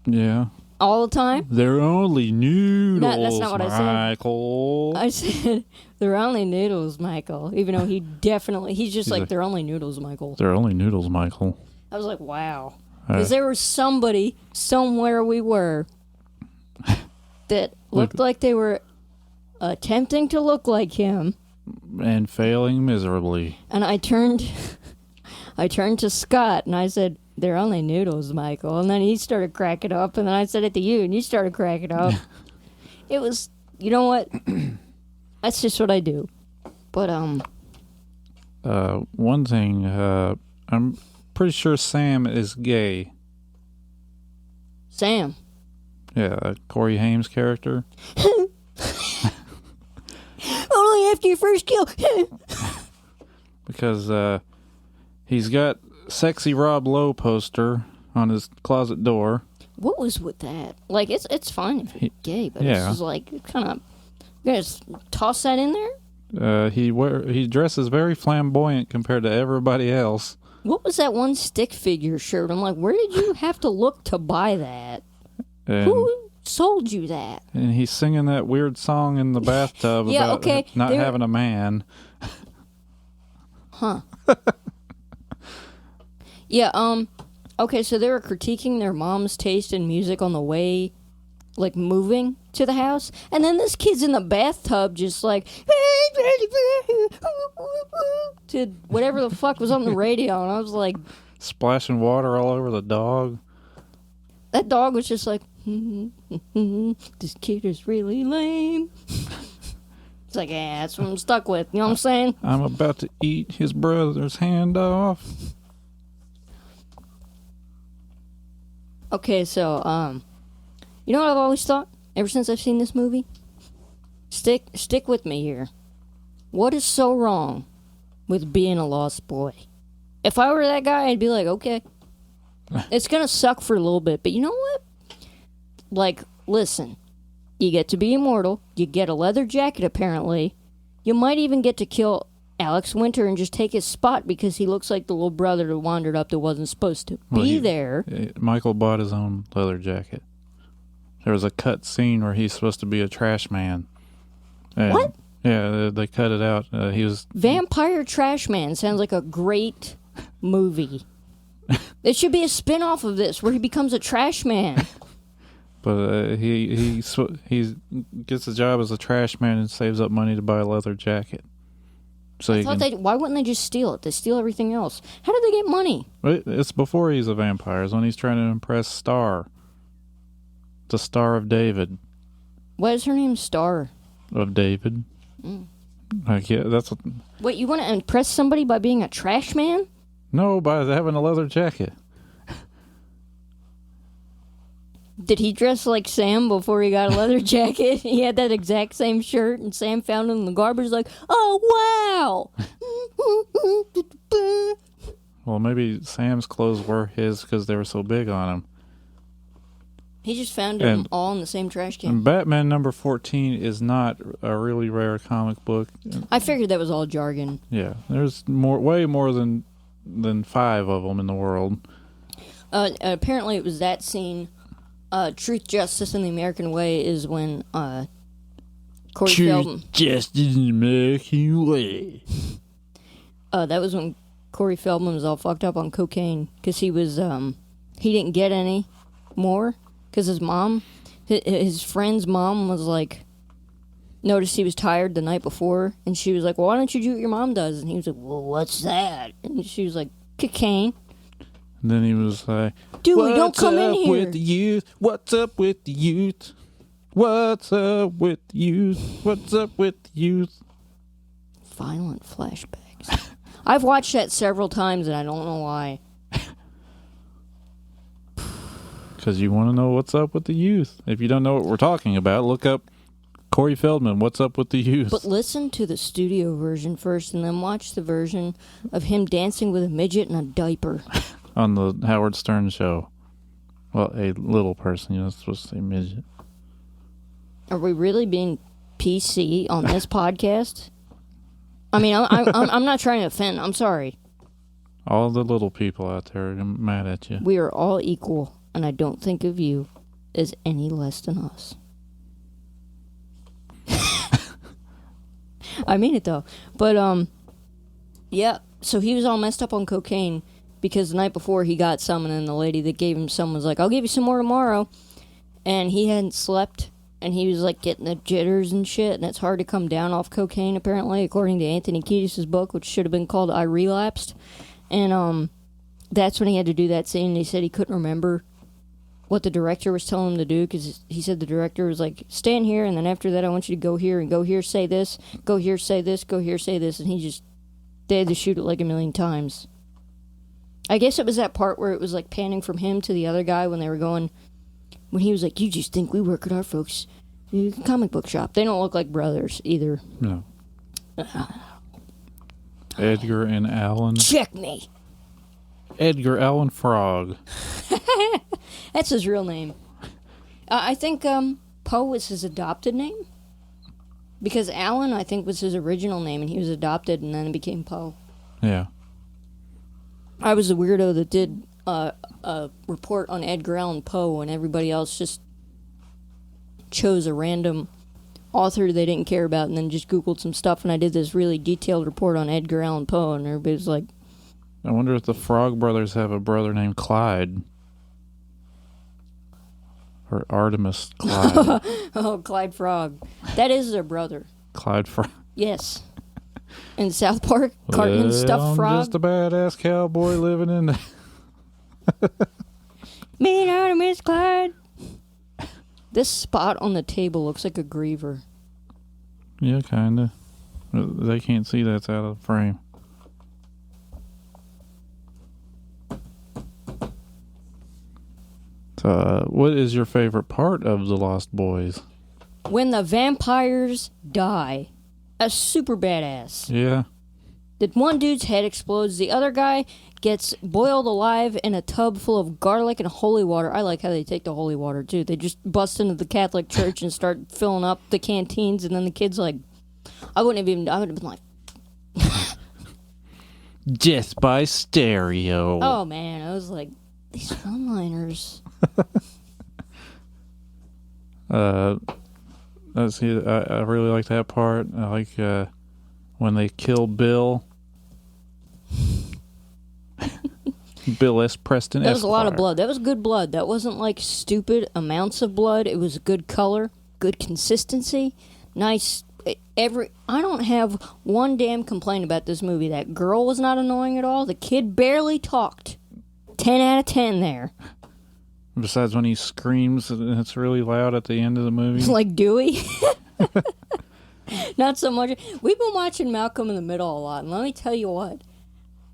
Yeah. All the time. They're only noodles, that's not what Michael. I said, they're only noodles, Michael. Even though he's just like, they're only noodles, Michael. They're only noodles, Michael. I was like, wow. Because there was somebody, somewhere we were, that looked like they were attempting to look like him. And failing miserably. And I turned to Scott and I said, they're only noodles, Michael. And then he started cracking up. And then I said it to you and you started cracking up. It was, you know what? That's just what I do. But, one thing, I'm pretty sure Sam is gay. Sam. Yeah, Corey Haim's character. Only after your first kill. Because, he's got Sexy Rob Lowe poster on his closet door. What was with that? Like, it's fine if you're gay, but it's just like, kind of, you guys toss that in there? He dresses very flamboyant compared to everybody else. What was that one stick figure shirt? I'm like, where did you have to look to buy that? Who sold you that? And he's singing that weird song in the bathtub about not having a man. Huh. Yeah, okay, so they were critiquing their mom's taste in music on the way, like, moving to the house, and then this kid's in the bathtub just like, to whatever the fuck was on the radio, and I was like... Splashing water all over the dog. That dog was just like, this kid is really lame. It's like, yeah, that's what I'm stuck with, you know what I'm saying? I'm about to eat his brother's hand off. Okay, so, you know what I've always thought? Ever since I've seen this movie? Stick with me here. What is so wrong with being a lost boy? If I were that guy, I'd be like, okay. It's gonna suck for a little bit, but you know what? Like, listen. You get to be immortal. You get a leather jacket, apparently. You might even get to kill Alex Winter and just take his spot because he looks like the little brother that wandered up that wasn't supposed to be there. Michael bought his own leather jacket. There was a cut scene where he's supposed to be a trash man. And what? Yeah, they cut it out. He was... Vampire Trash Man sounds like a great movie. It should be a spin-off of this where he becomes a trash man. But he gets a job as a trash man and saves up money to buy a leather jacket. So why wouldn't they just steal it? They steal everything else. How do they get money? It's before he's a vampire. It's when he's trying to impress Star. The Star of David. Why is her name Star? Of David. Wait, you want to impress somebody by being a trash man? No, by having a leather jacket. Did he dress like Sam before he got a leather jacket? He had that exact same shirt, and Sam found it in the garbage like, oh, wow! Well, maybe Sam's clothes were his because they were so big on him. He just found them all in the same trash can. And Batman number 14 is not a really rare comic book. I figured that was all jargon. Yeah, there's way more than 5 of them in the world. Apparently it was that scene... Truth, Justice, and the American Way is when Corey Feldman... Truth, Justice, and the American Way. That was when Corey Feldman was all fucked up on cocaine because he was, he didn't get any more because his mom, his friend's mom was like, noticed he was tired the night before, and she was like, well, why don't you do what your mom does? And he was like, well, what's that? And she was like, cocaine. And then he was like, Dewey, don't come in here. What's up with the youth? What's up with the youth? What's up with the youth? What's up with the youth? Violent flashbacks. I've watched that several times and I don't know why. Because you want to know what's up with the youth. If you don't know what we're talking about, look up Corey Feldman, What's Up with the Youth. But listen to the studio version first and then watch the version of him dancing with a midget in a diaper. On the Howard Stern show. Well, a little person. You're not supposed to say midget. Are we really being PC on this podcast? I mean, I'm not trying to offend. I'm sorry. All the little people out there are mad at you. We are all equal, and I don't think of you as any less than us. I mean it, though. But, yeah, so he was all messed up on cocaine because the night before he got some, and then the lady that gave him some was like, I'll give you some more tomorrow. And he hadn't slept, and he was, like, getting the jitters and shit, and it's hard to come down off cocaine, apparently, according to Anthony Kiedis' book, which should have been called I Relapsed. And, that's when he had to do that scene, and he said he couldn't remember what the director was telling him to do, because he said the director was like, stand here, and then after that I want you to go here, and go here, say this, go here, say this, go here, say this, and they had to shoot it like a million times. I guess it was that part where it was like panning from him to the other guy when they were going, when he was like, you just think we work at our folks' comic book shop. They don't look like brothers either. No. Edgar and Allan. Check me. Edgar Allan Frog. That's his real name. I think Poe was his adopted name. Because Allan, I think, was his original name, and he was adopted, and then it became Poe. Yeah. I was the weirdo that did a report on Edgar Allan Poe, and everybody else just chose a random author they didn't care about, and then just Googled some stuff, and I did this really detailed report on Edgar Allan Poe, and everybody was like... I wonder if the Frog brothers have a brother named Clyde. Or Artemis Clyde. Oh, Clyde Frog. That is their brother. Clyde Frog. Yes. In South Park, Cartman stuffed frog. I'm just a badass cowboy living in the... Me and Artemis Clyde. This spot on the table looks like a griever. Yeah, kinda. They can't see that's out of the frame. What is your favorite part of The Lost Boys? When the vampires die. A super badass. Yeah. That one dude's head explodes, the other guy gets boiled alive in a tub full of garlic and holy water. I like how they take the holy water, too. They just bust into the Catholic Church and start filling up the canteens, and then the kid's like... I would have been like... Death by stereo. Oh, man. I was like, these one-liners... Let's see. I really like that part. I like when they kill Bill. Bill S. Preston That was Esquire. a lot of blood. That was good blood. That wasn't like stupid amounts of blood. It was good color, good consistency, nice. I don't have one damn complaint about this movie. That girl was not annoying at all. The kid barely talked. 10 out of 10 there. Besides when he screams and it's really loud at the end of the movie. Like Dewey. Not so much. We've been watching Malcolm in the Middle a lot, and let me tell you what.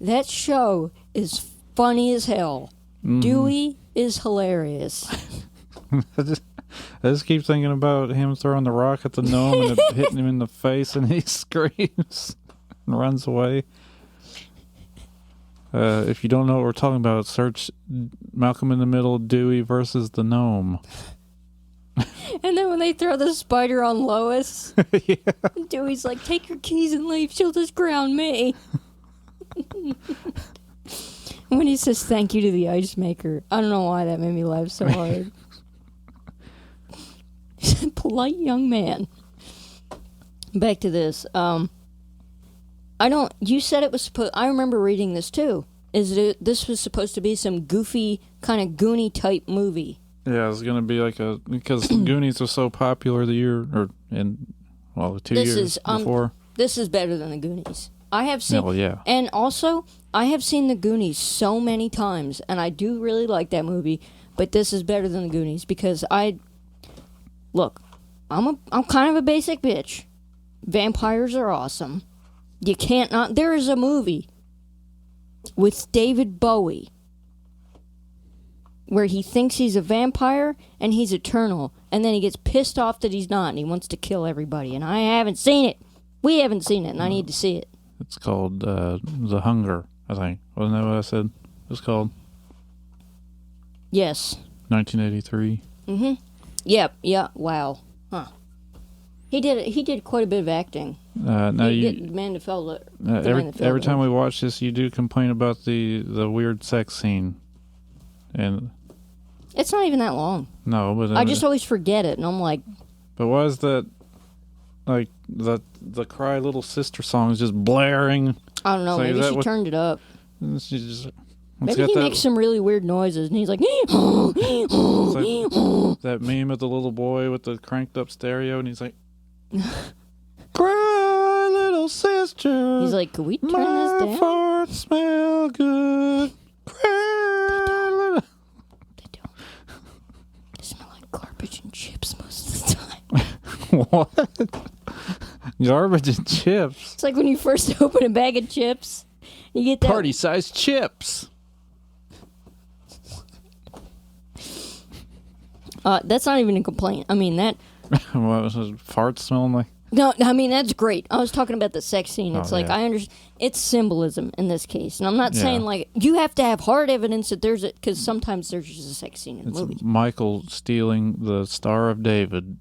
That show is funny as hell. Dewey is hilarious. I just keep thinking about him throwing the rock at the gnome and it hitting him in the face, and he screams and runs away. If you don't know what we're talking about, search Malcolm in the Middle, Dewey versus the gnome. And then when they throw the spider on Lois, Yeah. Dewey's like, take your keys and leave. She'll just ground me. When he says thank you to the ice maker, I don't know why that made me laugh so hard. Polite young man. Back to this. You said it was supposed, I remember reading this too. This was supposed to be some goofy, kind of Goonie type movie. Yeah, it's going to be like because Goonies was so popular the 2 years before. This is better than the Goonies. I have seen, yeah. And also, I have seen the Goonies so many times, and I do really like that movie, but this is better than the Goonies because look, I'm kind of a basic bitch. Vampires are awesome. You can't not. There is a movie with David Bowie where he thinks he's a vampire and he's eternal, and then he gets pissed off that he's not, and he wants to kill everybody. And I haven't seen it. We haven't seen it, and I need to see it. It's called The Hunger, I think. Wasn't that what I said? It was called? Yes. 1983. Mm-hmm. Yep. Yeah. Wow. Huh. He did quite a bit of acting. Every time we watch this, you do complain about the weird sex scene, and it's not even that long. No, but I just always forget it, and I'm like. But why is that? Like the Cry Little Sister song is just blaring. I don't know. Maybe she turned it up. Maybe he makes some really weird noises, and he's like, that meme of the little boy with the cranked up stereo, and he's like, "Cry, little sister." He's like, "Can we turn this down?" My farts smell good. Cry, little. They don't. They smell like garbage and chips most of the time. What? Garbage and chips. It's like when you first open a bag of chips, you get that party-sized chips. That's not even a complaint. I mean that. What was it? Farts smelling like? No, I mean that's great. I was talking about the sex scene. It's like yeah. I understand. It's symbolism in this case, and I'm not saying like you have to have hard evidence that there's it because sometimes there's just a sex scene in the movie. Michael stealing the Star of David.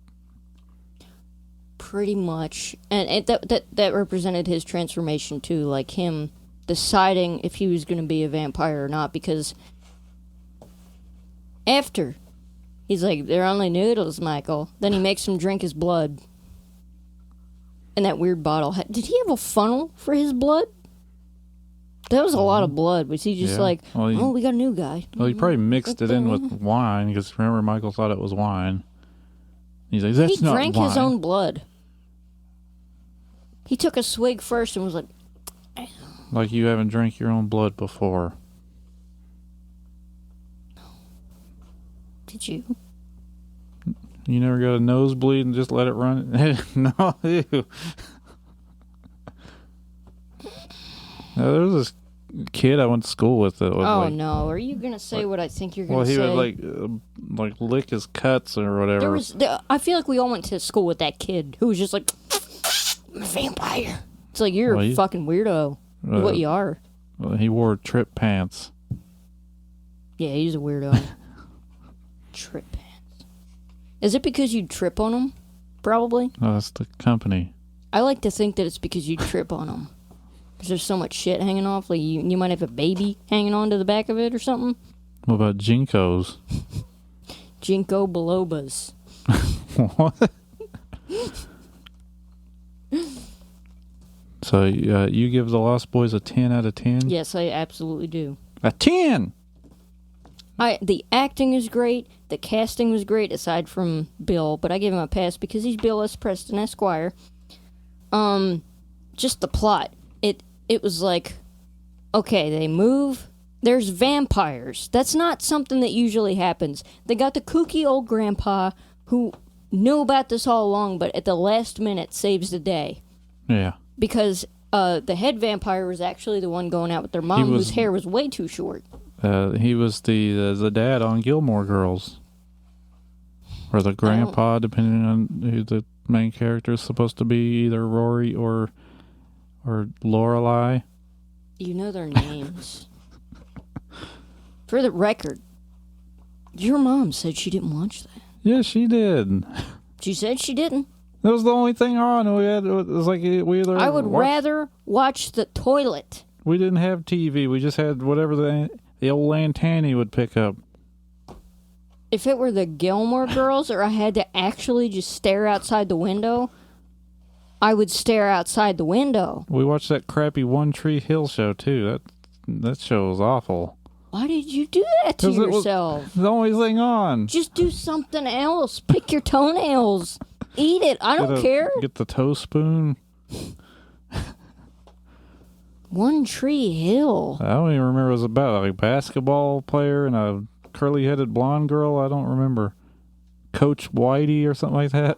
Pretty much, and that represented his transformation too, like him deciding if he was going to be a vampire or not. Because after he's like, "They're only noodles, Michael," then he makes him drink his blood. And that weird bottle. Did he have a funnel for his blood? That was a lot of blood. Was he just like, we got a new guy? Well, he probably mixed it in with wine because remember Michael thought it was wine. He's like, that's not wine. He drank his own blood. He took a swig first and was like... Like you haven't drank your own blood before. Did you? You never got a nosebleed and just let it run? No, ew. Now, there was this kid I went to school with that was no. Are you going to say what I think you're going to say? Well, he would like lick his cuts or whatever. I feel like we all went to school with that kid who was just like, I'm a vampire. It's like, you're a fucking weirdo. What you are. Well, he wore trip pants. Yeah, he's a weirdo. Trip pants. Is it because you trip on them? Probably. No, that's the company. I like to think that it's because you trip on them. Because there's so much shit hanging off. Like you might have a baby hanging on to the back of it or something. What about Jinkos? Jinko bilobas. What? So you give The Lost Boys a 10 out of 10? Yes, I absolutely do. A 10. The acting is great. The casting was great, aside from Bill, but I give him a pass because he's Bill S. Preston Esquire. Just the plot. It was like, okay, they move. There's vampires. That's not something that usually happens. They got the kooky old grandpa who knew about this all along, but at the last minute saves the day. Yeah. Because the head vampire was actually the one going out with their mom, whose hair was way too short. He was the dad on Gilmore Girls. Or the grandpa, depending on who the main character is supposed to be, either Rory or Lorelai. You know their names. For the record, your mom said she didn't watch that. Yeah, she did. She said she didn't. That was the only thing on. We had, it was like we either I would rather watch the toilet. We didn't have TV. We just had whatever the old Lantanny would pick up. If it were the Gilmore Girls, or I had to actually just stare outside the window, I would stare outside the window. We watched that crappy One Tree Hill show too. That show was awful. Why did you do that to yourself? The only thing on. Just do something else. Pick your toenails. Eat it. I don't care. Get the toe spoon. One Tree Hill. I don't even remember what it was about. Like a basketball player and a curly-headed blonde girl. I don't remember. Coach Whitey or something like that.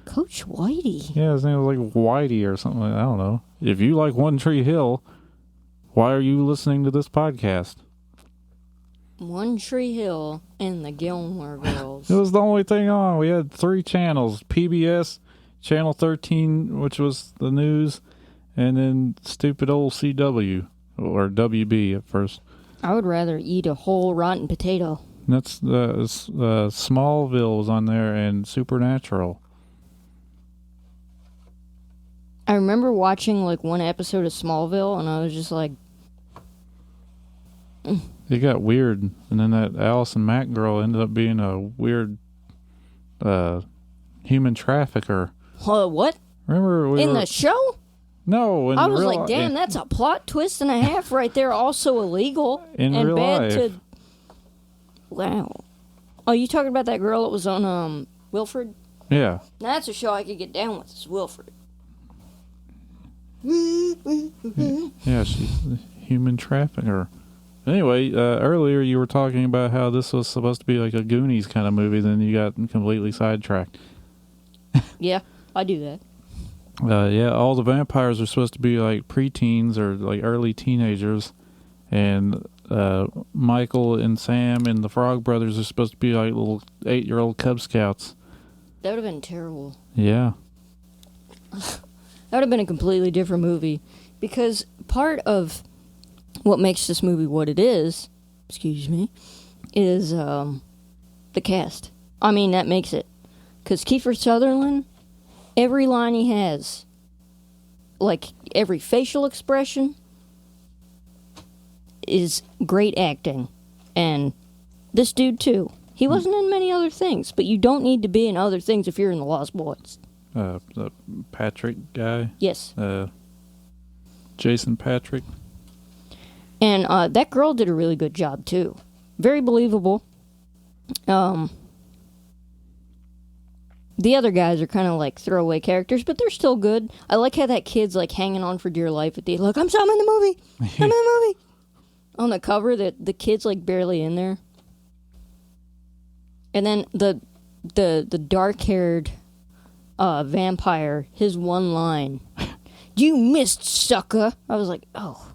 Coach Whitey? Yeah, his name was like Whitey or something. I don't know. If you like One Tree Hill, why are you listening to this podcast? One Tree Hill and the Gilmore Girls. It was the only thing on. We had 3 channels. PBS, Channel 13, which was the news, and then stupid old CW, or WB at first. I would rather eat a whole rotten potato. That's Smallville was on there, and Supernatural. I remember watching like one episode of Smallville, and I was just like... It got weird, and then that Allison Mack girl ended up being a weird human trafficker. What? Remember in the show? No, I was like, damn, that's a plot twist and a half right there. Also illegal in and real bad life. to. Wow. Oh, you talking about that girl that was on Wilfred? Yeah. That's a show I could get down with. Is Wilfred. Yeah, she's a human trafficker. Anyway, earlier you were talking about how this was supposed to be like a Goonies kind of movie, then you got completely sidetracked. Yeah, I do that. Yeah, all the vampires are supposed to be like preteens or like early teenagers, and Michael and Sam and the Frog Brothers are supposed to be like little 8-year-old Cub Scouts. That would have been terrible. Yeah. That would have been a completely different movie, because part of what makes this movie what it is, excuse me, is the cast. I mean, that makes it. Because Kiefer Sutherland, every line he has, like every facial expression, is great acting. And this dude, too. He wasn't in many other things, but you don't need to be in other things if you're in The Lost Boys. The Patrick guy? Yes. Jason Patrick. And that girl did a really good job, too. Very believable. The other guys are kind of like throwaway characters, but they're still good. I like how that kid's like hanging on for dear life at the look. I'm in the movie. I'm in the movie. On the cover, the kid's like barely in there. And then the dark-haired vampire, his one line, "You missed, sucker." I was like, oh.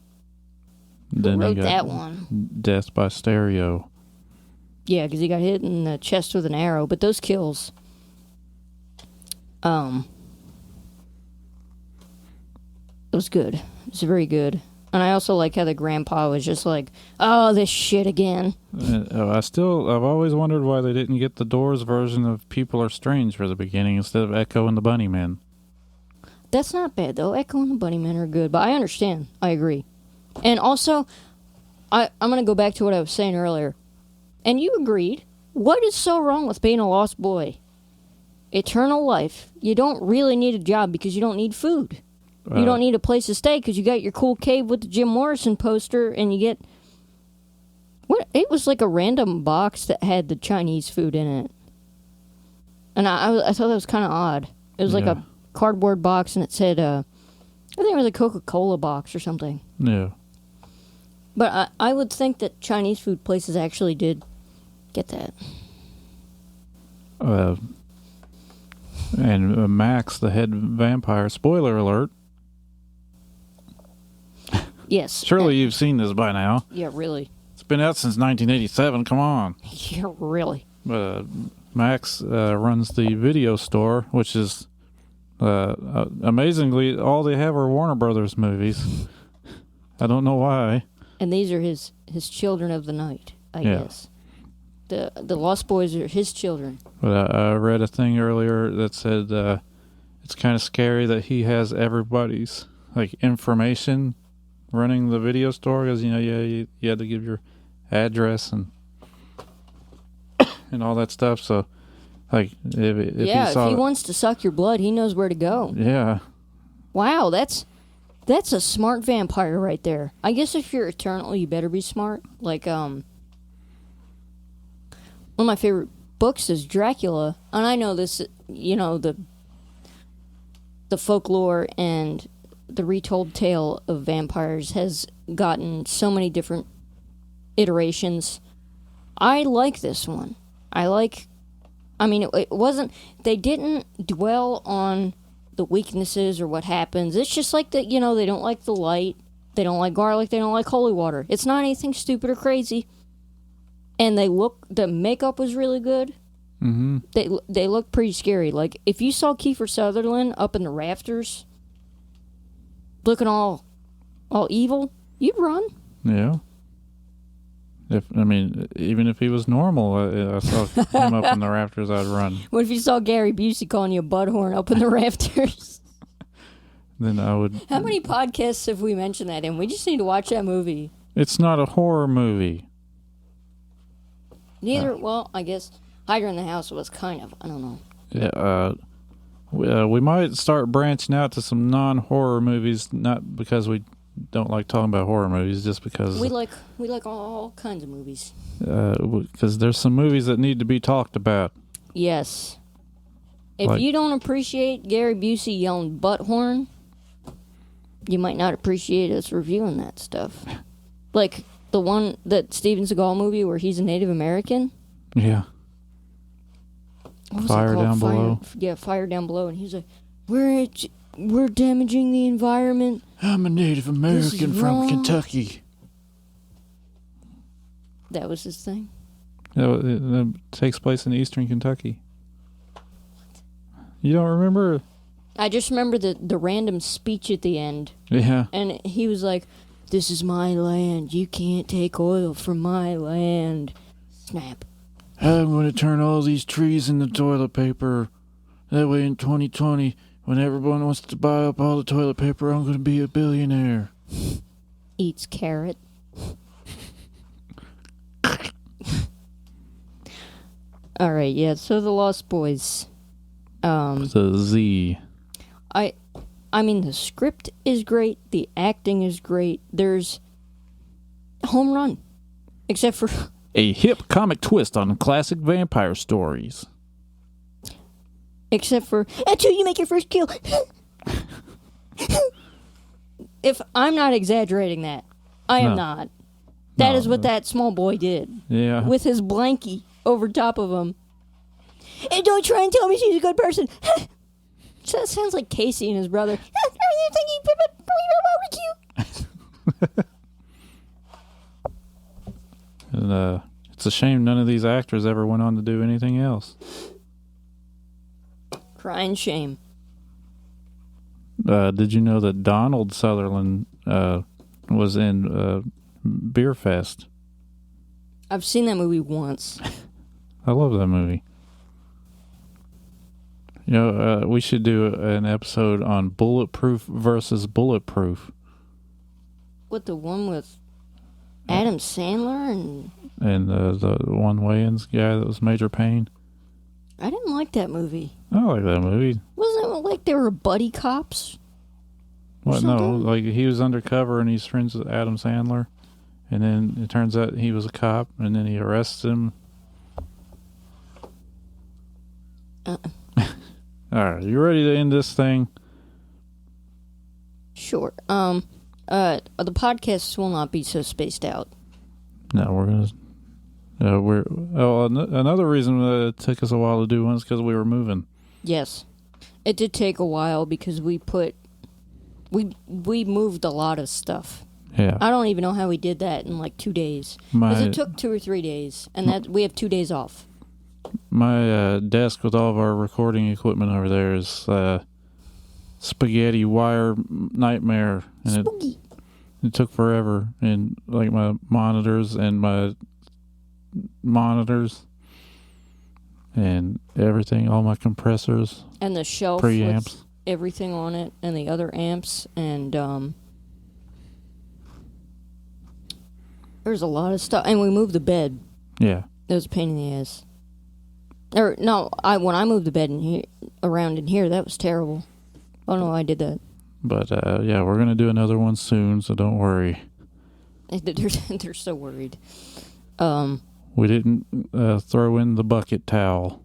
Then Who wrote that one? Death by stereo. Yeah, because he got hit in the chest with an arrow. But those kills, it was good. It was very good. And I also like how the grandpa was just like, oh, this shit again. I've always wondered why they didn't get the Doors version of People Are Strange for the beginning instead of Echo and the Bunnymen. That's not bad, though. Echo and the Bunnymen are good. But I understand. I agree. And also, I'm going to go back to what I was saying earlier. And you agreed. What is so wrong with being a lost boy? Eternal life. You don't really need a job because you don't need food. You don't need a place to stay because you got your cool cave with the Jim Morrison poster, and you get What? It was like a random box that had the Chinese food in it. And I thought that was kind of odd. It was like a cardboard box, and it said, I think it was a Coca-Cola box or something. Yeah. But I would think that Chinese food places actually did get that. And Max, the head vampire, spoiler alert. Yes. Surely you've seen this by now. Yeah, really. It's been out since 1987. Come on. Yeah, really. Max runs the video store, which is amazingly all they have are Warner Brothers movies. I don't know why. And these are his children of the night, I guess. The Lost Boys are his children. But I read a thing earlier that said it's kind of scary that he has everybody's information running the video store, because you had to give your address and all that stuff. So if he wants to suck your blood, he knows where to go. Yeah. Wow, that's a smart vampire right there. I guess if you're eternal, you better be smart. One of my favorite books is Dracula, and I know this, the folklore and the retold tale of vampires has gotten so many different iterations. I like this one. It wasn't, they didn't dwell on the weaknesses or what happens. It's just like that, they don't like the light, they don't like garlic, they don't like holy water. It's not anything stupid or crazy. And the makeup was really good. Mm-hmm. They look pretty scary. Like, if you saw Kiefer Sutherland up in the rafters, looking all evil, you'd run. Yeah. Even if he was normal, I saw him up in the rafters, I'd run. What if you saw Gary Busey calling you a butthorn up in the rafters? Then I would... How many podcasts have we mentioned that in? We just need to watch that movie. It's not a horror movie. Neither, well, I guess Hider in the House was kind of, I don't know. Yeah, we might start branching out to some non-horror movies, not because we don't like talking about horror movies, just because... We like all kinds of movies. Because there's some movies that need to be talked about. Yes. If you don't appreciate Gary Busey yelling butthorn, you might not appreciate us reviewing that stuff. Like the one, that Steven Seagal movie where he's a Native American. Yeah. Fire Down Below. Yeah, Fire Down Below. And he's like, we're damaging the environment. I'm a Native American from Kentucky. That was his thing? It takes place in eastern Kentucky. You don't remember? I just remember the random speech at the end. Yeah. And he was like, "This is my land. You can't take oil from my land." Snap. I'm going to turn all these trees into toilet paper. That way in 2020, when everyone wants to buy up all the toilet paper, I'm going to be a billionaire. Eats carrot. All right, yeah, so The Lost Boys. The Z. I mean, the script is great. The acting is great. There's home run. Except for... A hip comic twist on classic vampire stories. Except for, until you make your first kill. If I'm not exaggerating that, I am not. That is what that small boy did. Yeah. With his blankie over top of him. And don't try and tell me she's a good person. So that sounds like Casey and his brother. You think you barbecue? And it's a shame none of these actors ever went on to do anything else. Crying shame. Did you know that Donald Sutherland was in Beer Fest? I've seen that movie once. I love that movie. You know, we should do an episode on Bulletproof versus Bulletproof. What, the one with Adam Sandler and the one Wayans guy that was Major Payne? I didn't like that movie. I like that movie. Wasn't it like they were buddy cops? What? No, like he was undercover and he's friends with Adam Sandler, And then it turns out he was a cop, and then he arrests him. All right, you ready to end this thing? Sure. The podcasts will not be so spaced out. No, we're gonna. Another reason it took us a while to do one is because we were moving. Yes, it did take a while because we moved a lot of stuff. Yeah. I don't even know how we did that in like 2 days. Because it took 2 or 3 days, and that we have 2 days off. My desk with all of our recording equipment over there is spaghetti wire nightmare, and it took forever. And like my monitors and everything, all my compressors and the shelf preamps, with everything on it, and the other amps, and there's a lot of stuff. And we moved the bed. Yeah, it was a pain in the ass. Or no, when I moved the bed around in here, that was terrible. Oh no, I did that. But yeah, we're gonna do another one soon, so don't worry. They're so worried. We didn't throw in the bucket towel.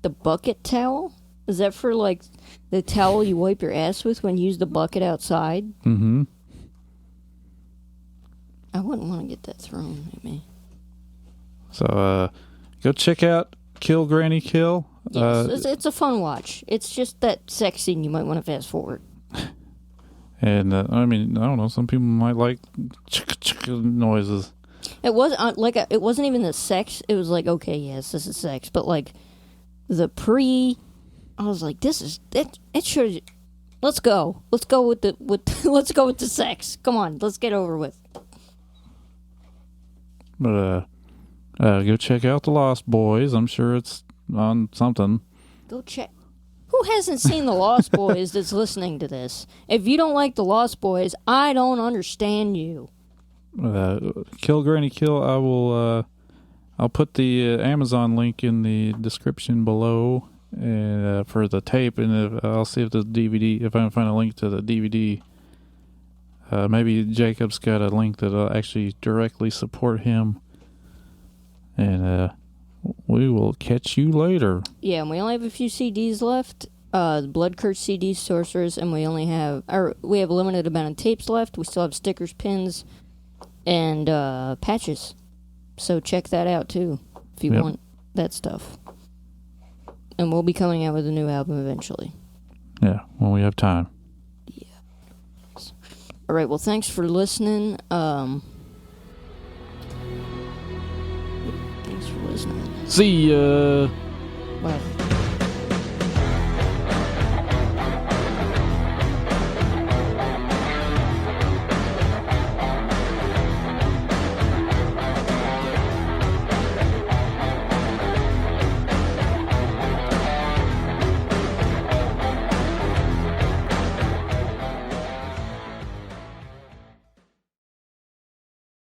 The bucket towel? Is that for like the towel you wipe your ass with when you use the bucket outside? Mm-hmm. I wouldn't want to get that thrown at me. So go check out Kill Granny Kill. Yes, it's a fun watch. It's just that sex scene you might want to fast forward. And I mean, I don't know. Some people might like noises. It was it wasn't even the sex. It was like, okay, yes, this is sex, but like the I was like, this is it. It should. Let's go. Let's go with the sex. Come on, let's get over with. But go check out The Lost Boys. I'm sure it's on something. Go check. Who hasn't seen The Lost Boys that's listening to this? If you don't like The Lost Boys, I don't understand you. Kill Granny Kill. I will. I'll put the Amazon link in the description below for the tape, and I'll see if the DVD. If I can find a link to the DVD. Maybe Jacob's got a link that'll actually directly support him. And we will catch you later. Yeah, and we only have a few CDs left. The Blood Curse CD, Sorcerers, and we have a limited amount of tapes left. We still have stickers, pins, and patches. So check that out too if you want that stuff. And we'll be coming out with a new album eventually. Yeah, when we have time. Yeah. All right. Well, thanks for listening. Thanks for listening. See ya. Bye.